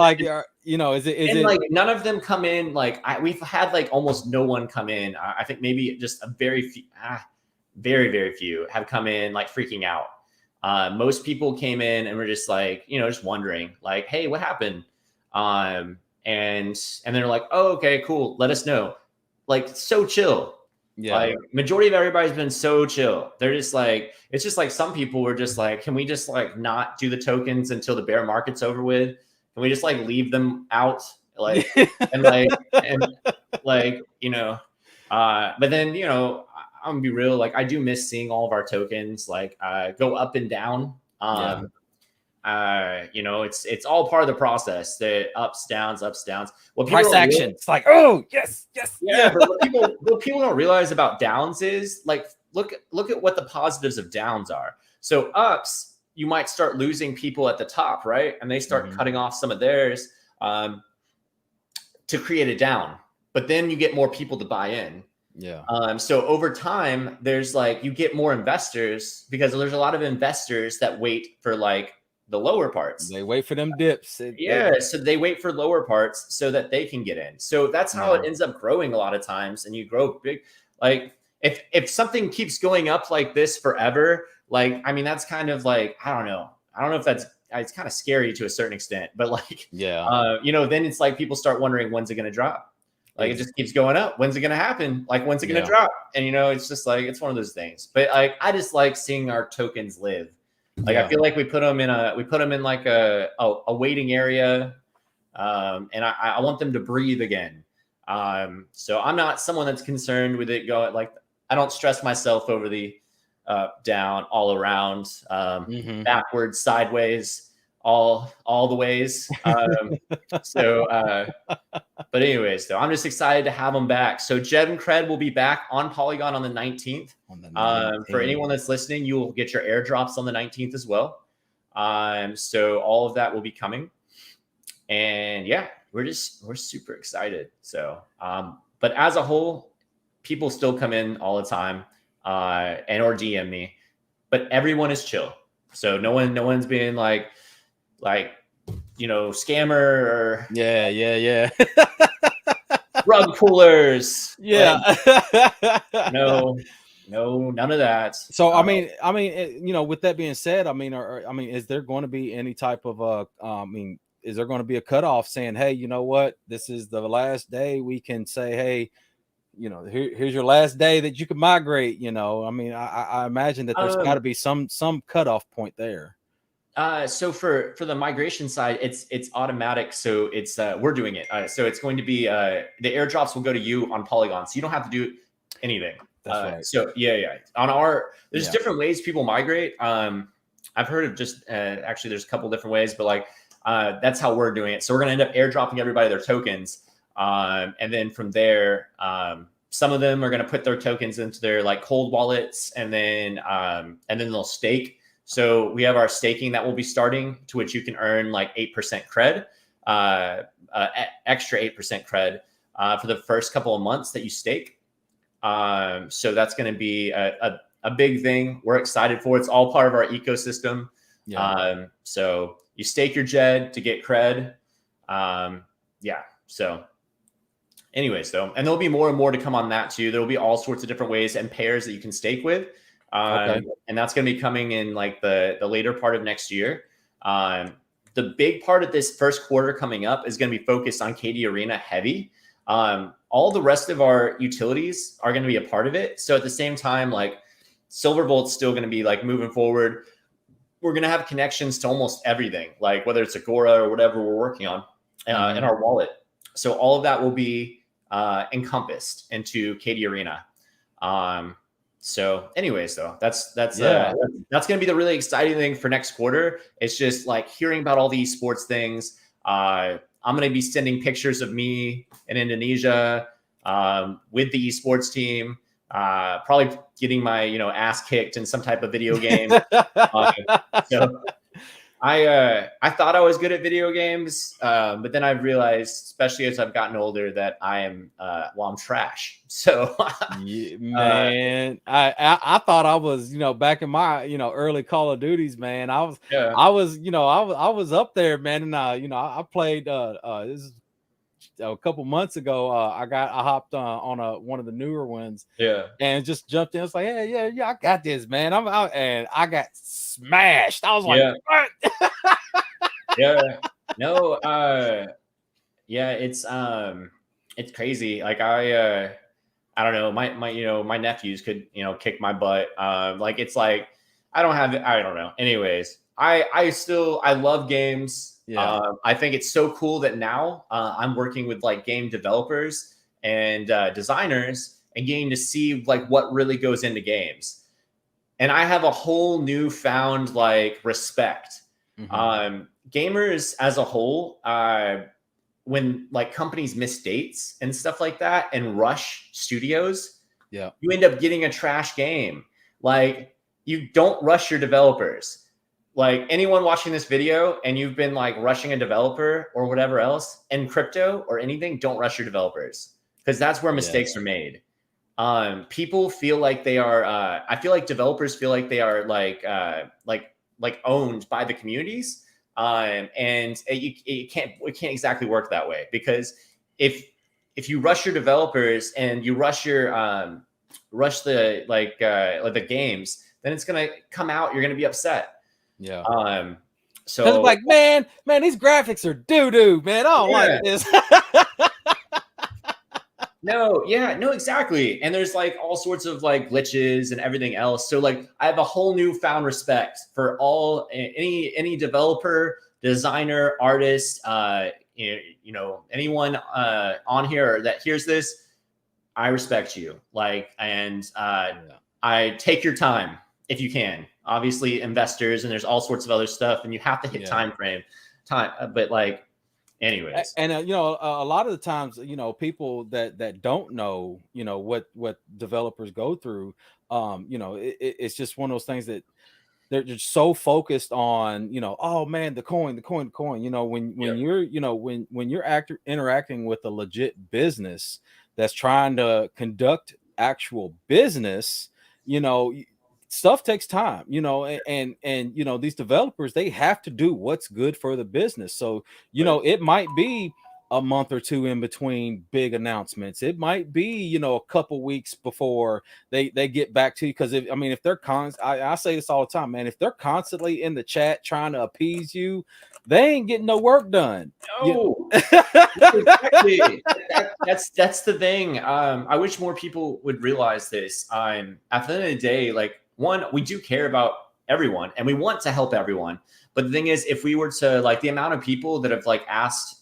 Is it none of them come in? We've had almost no one come in. I think maybe just a very few, very, very few have come in freaking out. Most people came in and were just just wondering hey, what happened? And they're like, oh, okay, cool. Let us know. So chill. Yeah. Majority of everybody's been so chill. They're just it's just some people were just can we just not do the tokens until the bear market's over with? Can we just leave them out? But then, I'm gonna be real. I do miss seeing all of our tokens go up and down. It's all part of the process. The ups, downs. Well, price action. It's oh yes. Yeah. But what people don't realize about downs is look at what the positives of downs are. So ups, you might start losing people at the top, right? And they start cutting off some of theirs to create a down. But then you get more people to buy in. Yeah. So over time, there's you get more investors because there's a lot of investors that wait for the lower parts. They wait for them dips. So they wait for lower parts so that they can get in. So that's how it ends up growing a lot of times. And you grow big. If something keeps going up like this forever, that's kind of I don't know. I don't know if it's kind of scary to a certain extent, but then it's people start wondering, when's it going to drop? It just keeps going up. When's it going to happen? When's it going to drop? And it's just it's one of those things. But I just like seeing our tokens live. I feel we put them in a waiting area, and I want them to breathe again. So I'm not someone that's concerned with it going I don't stress myself over the down, all around, backwards, sideways, all the ways. But anyways, though, I'm just excited to have them back. So Jed and Cred will be back on Polygon on the 19th. For anyone that's listening, you will get your airdrops on the 19th as well. So all of that will be coming. And yeah, we're super excited. So, but as a whole, people still come in all the time and or DM me, but everyone is chill. So no one's being scammer or yeah rug pullers. Yeah. No, none of that. So with that being said, is there going to be any type of is there going to be a cutoff saying, hey, you know what, this is the last day we can say, hey, here's your last day that you can migrate? I imagine that there's got to be some cutoff point there. So for the migration side, it's automatic. So it's we're doing it. So it's going to be the airdrops will go to you on Polygon, so you don't have to do anything. That's right. So yeah. There's different ways people migrate. I've heard of just actually there's a couple different ways, but like that's how we're doing it. So we're going to end up airdropping everybody their tokens. And then from there, some of them are going to put their tokens into their like cold wallets, and then they'll stake. So we have our staking that will be starting, to which you can earn like 8% cred, extra 8% cred for the first couple of months that you stake. So that's going to be a big thing. We're excited for it. It's all part of our ecosystem. Yeah. So you stake your Jed to get cred. Yeah. So anyways, though, and there'll be more and more to come on that too. There'll be all sorts of different ways and pairs that you can stake with. And that's going to be coming in like the later part of next year. The big part of this first quarter coming up is going to be focused on KD Arena heavy. All the rest of our utilities are going to be a part of it. So at the same time, like Silverbolt's still going to be like moving forward. We're going to have connections to almost everything, like whether it's Agora or whatever we're working on in our wallet. So all of that will be encompassed into KD Arena. So anyways, though, that's going to be the really exciting thing for next quarter. It's just like hearing about all these sports things. I'm going to be sending pictures of me in Indonesia with the esports team, probably getting my, ass kicked in some type of video game. So I thought I was good at video games, but then I've realized, especially as I've gotten older, that I'm trash. So man, I thought I was, back in my, early Call of Duties, man. I was up there, man, and I played this is a couple months ago. I hopped on one of the newer ones, and just jumped in. It's like, yeah, I got this, man. And I got smashed. I was like, what? It's crazy. Like I don't know, my nephews could, kick my butt. It's like, I don't know. Anyways, I love games. I think it's so cool that now I'm working with like game developers and designers and getting to see like what really goes into games. And I have a whole newfound like respect. Gamers as a whole, when like companies miss dates and stuff like that and rush studios, you end up getting a trash game. Like, you don't rush your developers. Like, anyone watching this video and you've been like rushing a developer or whatever else in crypto or anything, don't rush your developers, because that's where mistakes are made. People feel like they are I feel like developers feel like they are like owned by the communities. And it can't exactly work that way, because if you rush your developers and you rush your rush the the games, then it's gonna come out, you're gonna be upset. So it's like, man, these graphics are doo-doo, man. I don't like this. No, exactly. And there's like all sorts of like glitches and everything else. So like, I have a whole newfound respect for any developer, designer, artist, anyone on here that hears this. I respect you. Like, and I take your time if you can. Obviously, investors, and there's all sorts of other stuff, and you have to hit time. But like, anyways, and a lot of the times, people that don't know, what developers go through, it's just one of those things that they're just so focused on, oh man, the coin. When you're interacting with a legit business that's trying to conduct actual business, stuff takes time, and these developers, they have to do what's good for the business. So, it might be a month or two in between big announcements. It might be, a couple weeks before they get back to you. Because if they're I say this all the time, man, if they're constantly in the chat trying to appease you, they ain't getting no work done. No, exactly. That's the thing. I wish more people would realize this. At the end of the day, like, one, we do care about everyone and we want to help everyone. But the thing is, if we were to, like, the amount of people that have like asked,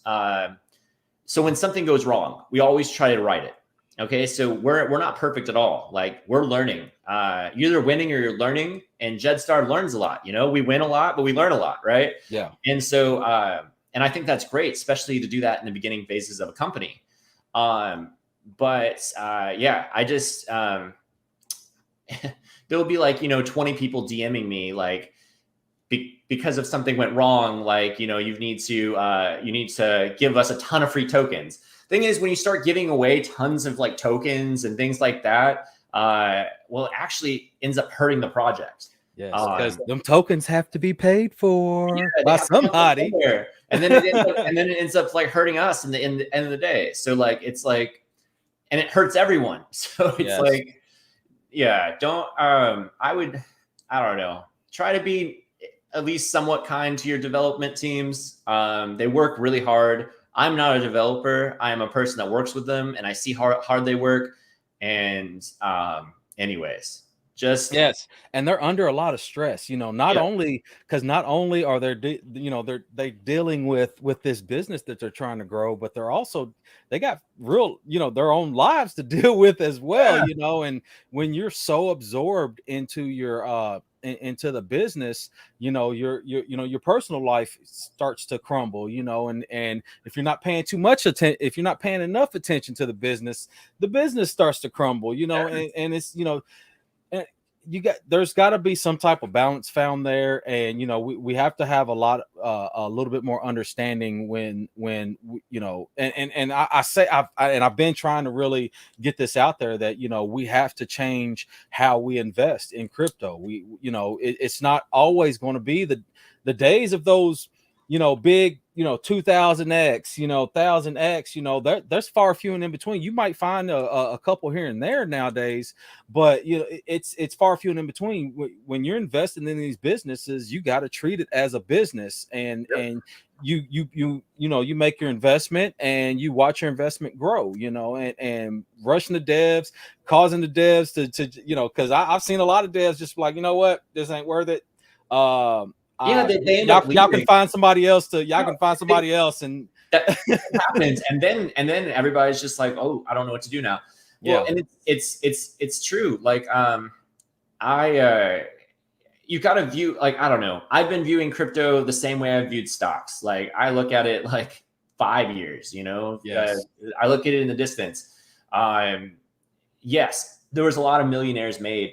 so when something goes wrong, we always try to right it. Okay, so we're not perfect at all. Like we're learning. You're either winning or you're learning. And Jedstar learns a lot. You know, we win a lot, but we learn a lot, right? Yeah. And so, and I think that's great, especially to do that in the beginning phases of a company. Yeah, I just there'll be like 20 people DMing me like because of something went wrong. Like you need to give us a ton of free tokens. Thing is, when you start giving away tons of like tokens and things like that, well, it actually ends up hurting the project. Yes, because them tokens have to be paid for Yeah, by somebody. And then it ends up like hurting us in the end of the day. So like it's like, and it hurts everyone. So it's Yes. like, yeah, don't. I don't know. Try to be at least somewhat kind to your development teams. They work really hard. I'm not a developer. I am a person that works with them, and I see how hard they work. And anyways, just Yes, and they're under a lot of stress, not only are they dealing with this business that they're trying to grow, but they got real, their own lives to deal with as well, and when you're so absorbed into into the business, your personal life starts to crumble, and if you're not paying too much attention, if you're not paying enough attention to the business starts to crumble, and it's, and there's got to be some type of balance found there, and we have to have a little bit more understanding when I've been trying to really get this out there that we have to change how we invest in crypto. It's not always going to be the days of those big 2000x 1000x, there's far few and in between. You might find a couple here and there nowadays, but it's far few and in between. When you're investing in these businesses, you got to treat it as a business, and you make your investment and you watch your investment grow, and rushing the devs, causing the devs to because I've seen a lot of devs just like, what, this ain't worth it. they end up y'all can find somebody else and that happens, and then everybody's just like, oh, I don't know what to do now. Well, and it's true. Like you got to view, like, I don't know, I've been viewing crypto the same way I've viewed stocks. Like I look at it like 5 years, Yes. I look at it in the distance. Yes, there was a lot of millionaires made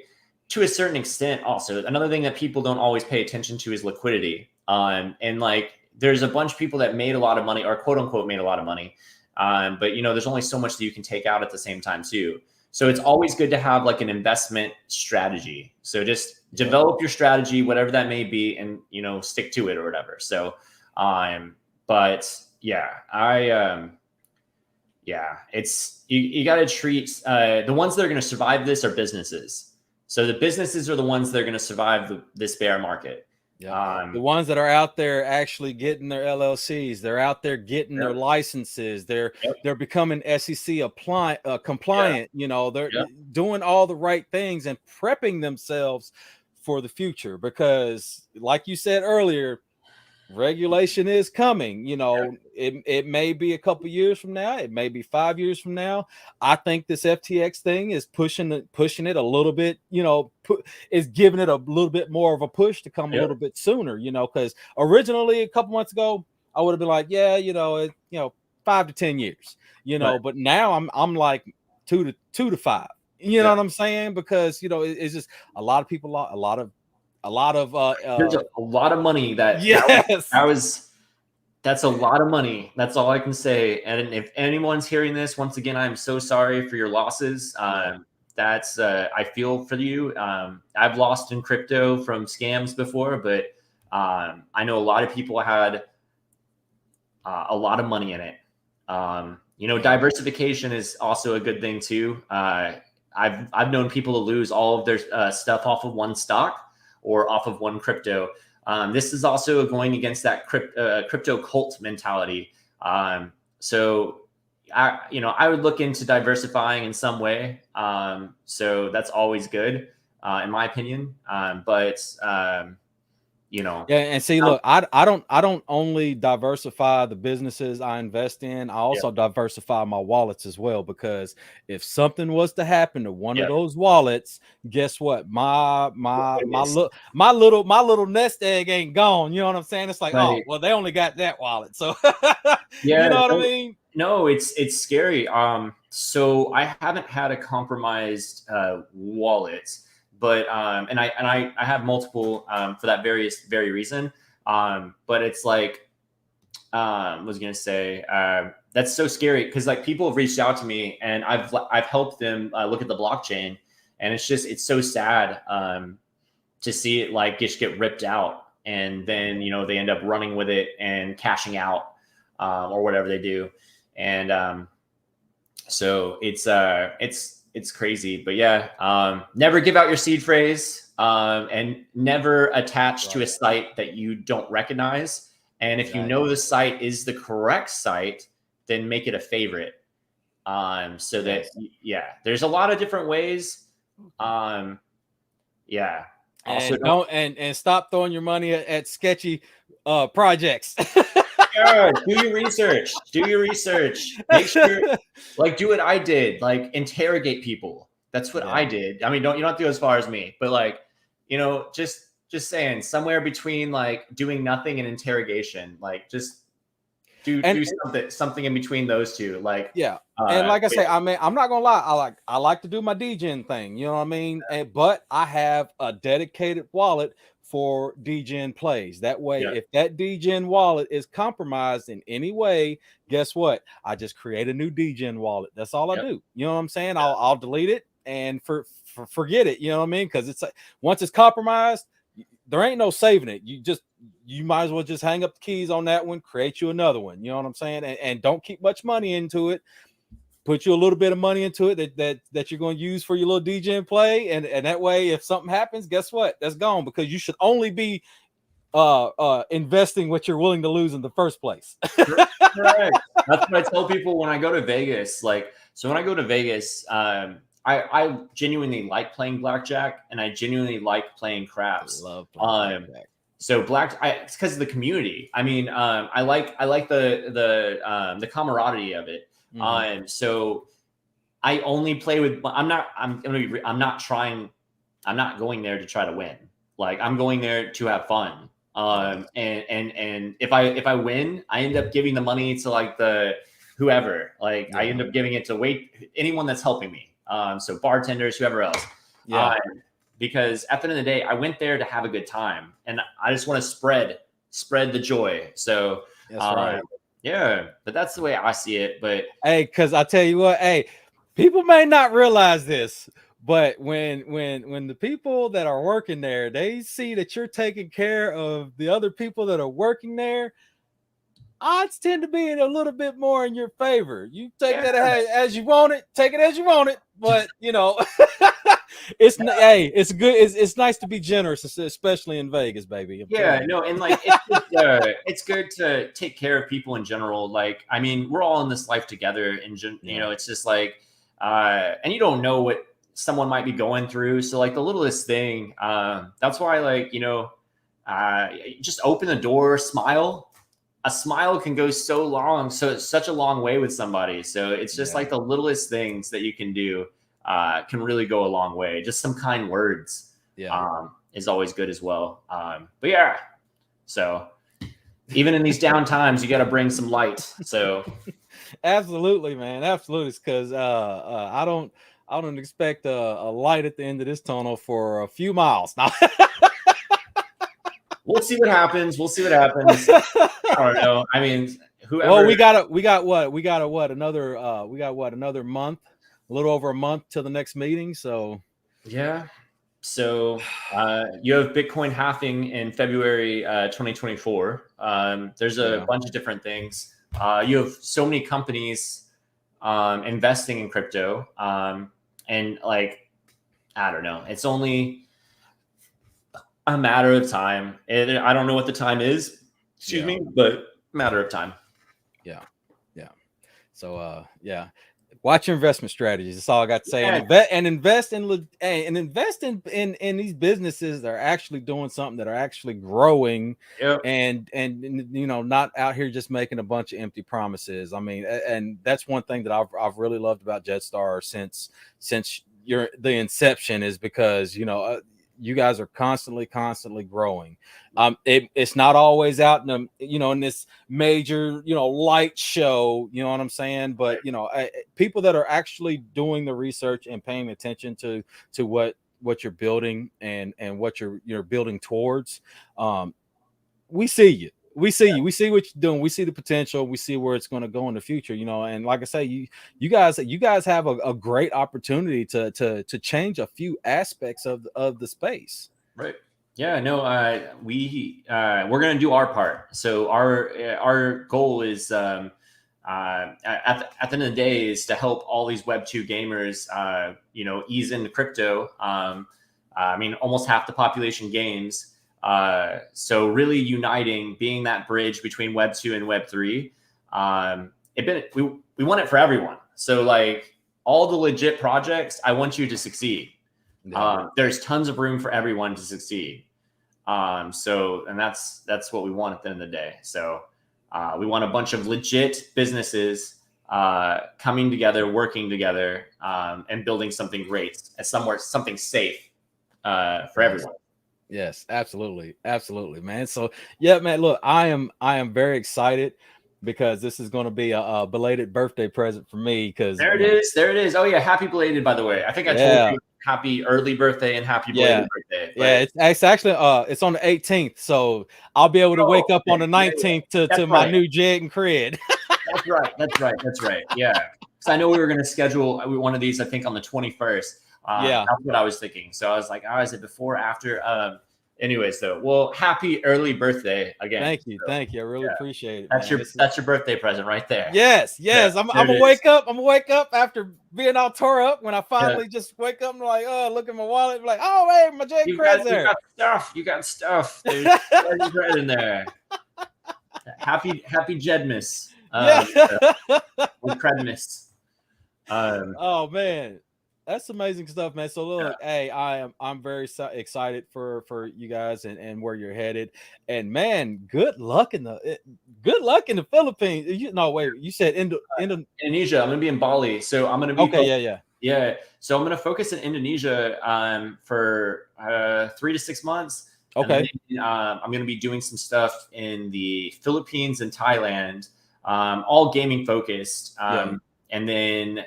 to a certain extent. Also, another thing that people don't always pay attention to is liquidity. And like, there's a bunch of people that made a lot of money, or quote unquote made a lot of money. But there's only so much that you can take out at the same time too. So it's always good to have like an investment strategy. So just develop your strategy, whatever that may be, and stick to it or whatever. So, but yeah, it's you got to treat the ones that are going to survive this are businesses. So the businesses are the ones that are going to survive this bear market. Yeah. The ones that are out there actually getting their LLCs, they're out there getting their licenses, they're becoming SEC compliant, they're doing all the right things and prepping themselves for the future, because like you said earlier, regulation is coming. It may be a couple years from now, it may be 5 years from now. I think this FTX thing is pushing it a little bit, is giving it a little bit more of a push to come a little bit sooner, because originally a couple months ago I would have been like, 5 to 10 years, but now I'm like 2 to 5, know what I'm saying? Because it's just a lot of people, there's a lot of money that's a lot of money. That's all I can say. And if anyone's hearing this, once again, I'm so sorry for your losses. That's I feel for you. I've lost in crypto from scams before, but I know a lot of people had a lot of money in it. Diversification is also a good thing too. I've known people to lose all of their stuff off of one stock or off of one crypto. This is also going against that crypto cult mentality. So I would look into diversifying in some way. So that's always good, in my opinion. But you know. Yeah, and see, look, I don't only diversify the businesses I invest in, I Yeah. also diversify my wallets as well, because if something was to happen to one of Yeah. those wallets, guess what? Goodness. My little nest egg ain't gone. You know what I'm saying? It's like, oh, Right. well, they only got that wallet. So you Yeah. know what I No, mean? no, it's scary. So I haven't had a compromised wallet, but I have multiple for that very reason. But it's like I was gonna say that's so scary because like people have reached out to me and I've helped them look at the blockchain, and it's so sad to see it like just get ripped out, and then they end up running with it and cashing out or whatever they do, and so it's crazy. But yeah, never give out your seed phrase, and never attach to a site that you don't recognize. And if you know the site is the correct site, then make it a favorite. So that there's a lot of different ways. Yeah. Also, And don't and stop throwing your money at sketchy projects. yeah, do your research. Do your research. Make sure, like, do what I did. Like, interrogate people. That's what I did. I mean, you don't have to go as far as me, but like, just saying, somewhere between like doing nothing and interrogation, like just do something in between those two. Like, and like I say, I mean, I'm not gonna lie, I like to do my DGen thing, you know what I mean? But I have a dedicated wallet for DGen plays. That way, if that DGen wallet is compromised in any way, guess what? I just create a new DGen wallet. That's all I do. You know what I'm saying? I'll delete it and forget it. You know what I mean? Because it's like once it's compromised, there ain't no saving it. You might as well just hang up the keys on that one, create you another one. You know what I'm saying? And don't keep much money into it. Put you a little bit of money into it that you're going to use for your little DGen play, and that way, if something happens, guess what? That's gone, because you should only be investing what you're willing to lose in the first place. Correct. That's what I tell people when I go to Vegas. Like, so when I go to Vegas, I genuinely like playing blackjack, and I genuinely like playing craps. I love playing blackjack. So it's because of the community. I mean, I like the camaraderie of it. So I only play with. I'm not going there to try to win. Like, I'm going there to have fun. And if I win, I end up giving the money to like the whoever. Like, I end up giving it to anyone that's helping me. So bartenders, whoever else. Because at the end of the day, I went there to have a good time, and I just want to spread the joy. So that's right. Yeah, but that's the way I see it. But hey, because I tell you what, hey, people may not realize this, but when the people that are working there, they see that you're taking care of the other people that are working there, odds tend to be a little bit more in your favor. You take that as you want it, take it as you want it. But it's it's good. It's nice to be generous, especially in Vegas, baby. And like it's good to take care of people in general. Like, I mean, we're all in this life together, and it's just like, and you don't know what someone might be going through. So like the littlest thing, that's why, like, just open the door, smile. A smile can go such a long way with somebody. So it's just like the littlest things that you can do can really go a long way. Just some kind words is always good as well. But yeah, so even in these down times, you got to bring some light. So absolutely, man, absolutely. Because I don't expect a light at the end of this tunnel for a few miles now. We'll see what happens. I don't know. I mean, whoever. Well, we got another month, a little over a month till the next meeting. So yeah. So you have Bitcoin halving in February 2024. There's a bunch of different things. You have so many companies investing in crypto, and like, I don't know. It's only a matter of time. I don't know what the time is, but matter of time. Yeah. So Watch your investment strategies. That's all I got to say. Yeah. And invest in these businesses that are actually doing something, that are actually growing, Yep. and not out here just making a bunch of empty promises. I mean, and that's one thing that I've really loved about Jedstar since the inception, is because you guys are constantly growing. It's not always out in this major light show, you know what I'm saying, but people that are actually doing the research and paying attention to what you're building and what you're building towards. We see you. We see what you're doing. We see the potential. We see where it's going to go in the future, and like I say, you guys have a great opportunity to change a few aspects of the space. Right. Yeah, no, we're going to do our part. So our goal is, at the end of the day, is to help all these Web2 gamers, ease into crypto. I mean, almost half the population games. So really uniting, being that bridge between Web 2 and Web 3. We want it for everyone. So like all the legit projects, I want you to succeed. Yeah. There's tons of room for everyone to succeed. And that's what we want at the end of the day. So we want a bunch of legit businesses coming together, working together, and building something great, something safe for everyone. Yes, absolutely, man. So yeah, man, look, I am very excited because this is going to be a belated birthday present for me. Because there it is. Oh yeah, happy belated, by the way. I think I told you happy early birthday and happy belated birthday. Yeah, it's actually it's on the 18th, so I'll be able to wake up on the 19th to my new jig and cred. That's right. Yeah, because I know we were going to schedule one of these, I think, on the 21st. That's what I was thinking. So I was like, is it before or after? Anyways, though, well, happy early birthday again. Thank you. I really appreciate it. That's your birthday present right there. Yes. I'm gonna wake up. I'm gonna wake up after being all tore up. When I finally just wake up and like, look at my wallet, like, oh hey, my J cred's there. You got stuff. There's credit in there. Happy Jedmas. Credmas. Oh man. That's amazing stuff, man. So look, hey, I'm very excited for you guys and where you're headed. And man, good luck in the Philippines. You said Indonesia. I'm gonna be in Bali, so I'm gonna be yeah. So I'm gonna focus in Indonesia for 3 to 6 months. Okay. Then, I'm gonna be doing some stuff in the Philippines and Thailand, all gaming focused. And then,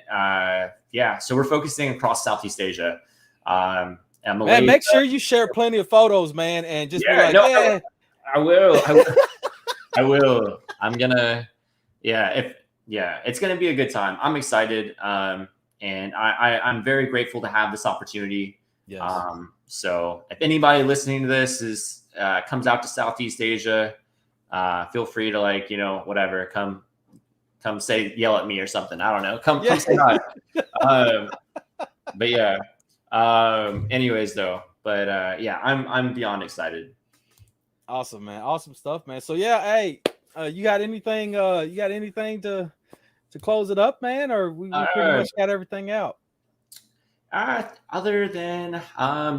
so we're focusing across Southeast Asia. And man, make sure you share plenty of photos, man, and just be like, I will. I will. I'm gonna, it's gonna be a good time. I'm excited, and I'm very grateful to have this opportunity. Yes. So if anybody listening to this comes out to Southeast Asia, feel free to whatever, come yell at me or something. I don't know. Come say hi. But yeah. Anyways, though. But I'm beyond excited. Awesome, man. Awesome stuff, man. So yeah, hey, you got anything? To close it up, man? Or we pretty much got everything out. Other than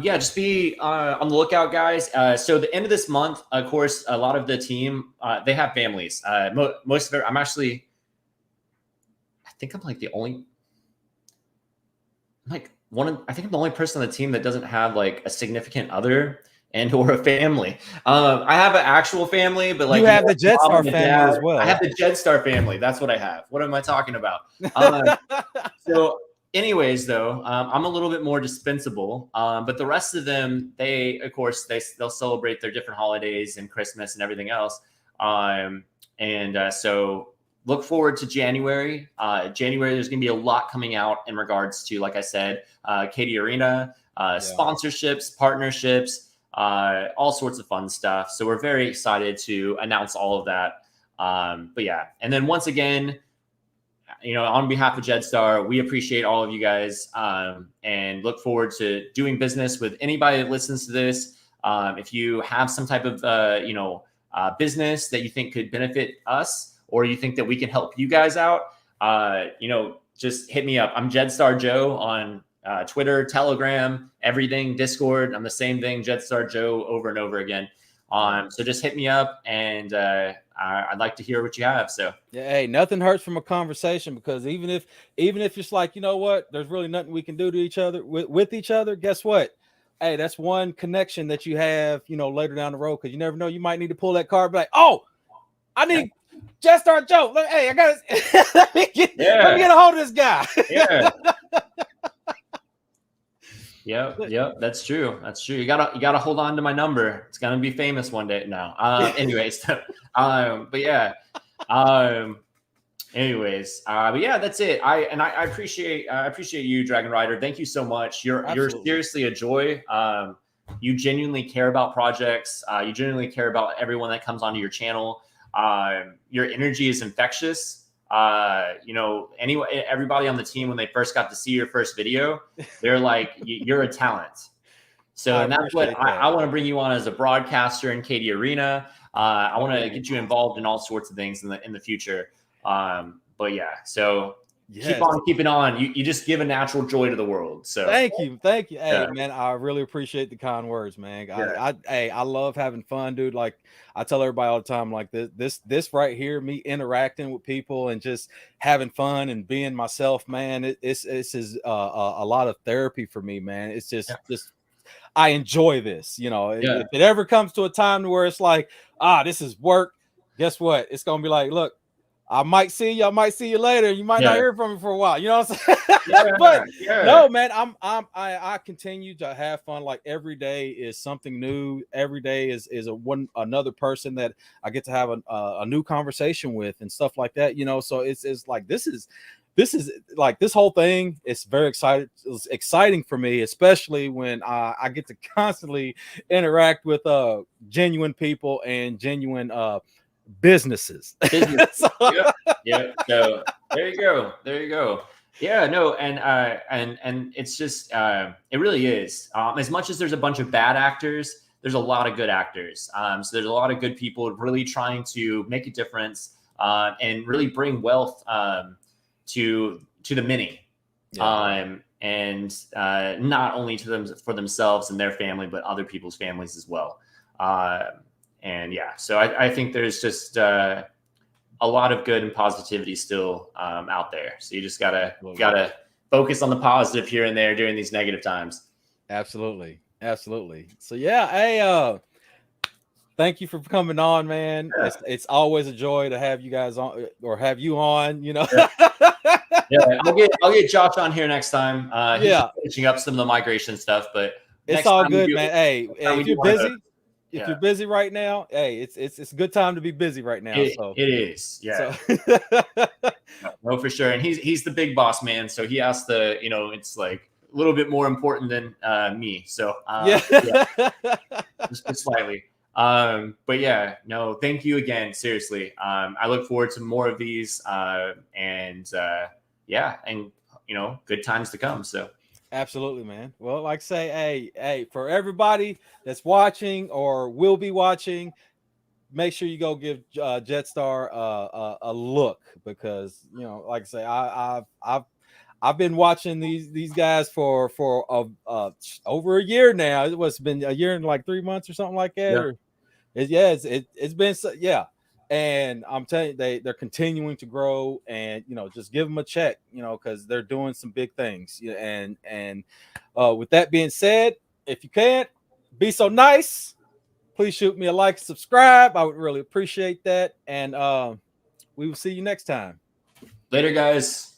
just be on the lookout, guys. So the end of this month, of course, a lot of the team they have families. Most of it. I think I'm like the only, I think I'm the only person on the team that doesn't have like a significant other and or a family. I have an actual family, but you have the Jedstar family as well. I have the Jedstar family. That's what I have. What am I talking about? So anyways, though, I'm a little bit more dispensable. But the rest of them, they'll celebrate their different holidays and Christmas and everything else. So look forward to January. January, there's going to be a lot coming out in regards to, like I said, Katie Arena, sponsorships, partnerships, all sorts of fun stuff. So we're very excited to announce all of that. And then once again, on behalf of Jedstar, we appreciate all of you guys and look forward to doing business with anybody that listens to this. If you have some type of, business that you think could benefit us, or you think that we can help you guys out, just hit me up. I'm Jedstar Joe on Twitter, Telegram, everything, Discord. I'm the same thing, Jedstar Joe, over and over again. So just hit me up, and I'd like to hear what you have. So yeah, hey, nothing hurts from a conversation, because even if it's like, you know what, there's really nothing we can do to each other with each other. Guess what? Hey, that's one connection that you have, you know, later down the road, because you never know, you might need to pull that card, be like, oh, I need Jedstar Joe. Hey, I got let me get a hold of this guy. Yeah. Yep, that's true. You gotta hold on to my number. It's gonna be famous one day now. Anyways, but yeah. But yeah, that's it. I appreciate you, Dragon Rider. Thank you so much. You're seriously a joy. You genuinely care about projects. You genuinely care about everyone that comes onto your channel. Your energy is infectious. Everybody on the team, when they first got to see your first video, they're like, you're a talent. So and that's what I want to bring you on as a broadcaster in Katie Arena. I want to get you involved in all sorts of things in the future. But yeah, so keep on keeping on. You just give a natural joy to the world. So thank you. Hey, man, I really appreciate the kind words, man. I love having fun, dude. Like I tell everybody all the time, like this right here, me interacting with people and just having fun and being myself, man. This is a lot of therapy for me, man. It's just I enjoy this. You know, if it ever comes to a time where it's like, this is work, guess what? It's gonna be like, look, I might see you later. You might not hear from me for a while. You know what I'm saying? No, man, I continue to have fun. Like every day is something new. Every day is another person that I get to have a new conversation with and stuff like that. You know, so it's like this is like this whole thing is very exciting for me, especially when I get to constantly interact with genuine people and genuine businesses. So there you go. Yeah, no, and it's just it really is. As much as there's a bunch of bad actors, there's a lot of good actors. So there's a lot of good people really trying to make a difference and really bring wealth to the many. And not only to them for themselves and their family, but other people's families as well. And yeah, so I think there's just a lot of good and positivity still out there. So you just gotta focus on the positive here and there during these negative times. Absolutely. So yeah, hey, thank you for coming on, man. Yeah. It's always a joy to have you guys on, or have you on. You know. I'll get Josh on here next time. He's just finishing up some of the migration stuff, but it's all good, man. Hey, if you're busy. If you're busy right now, hey, it's a good time to be busy right now. It is, yeah. So. No, for sure. And he's the big boss, man. So he has to, it's like a little bit more important than me. So just slightly. But yeah, no, thank you again. Seriously. I look forward to more of these and good times to come. So. Absolutely, man. Well, like I say, hey, for everybody that's watching or will be watching, make sure you go give Jedstar a look, because like I say, I've been watching these guys for over a year now. It's been a year and like 3 months or something like that. It's been and I'm telling you, they're continuing to grow, and just give them a check, because they're doing some big things. And with that being said, if you can't be so nice, please shoot me a like, subscribe. I would really appreciate that, and we will see you next time. Later, guys.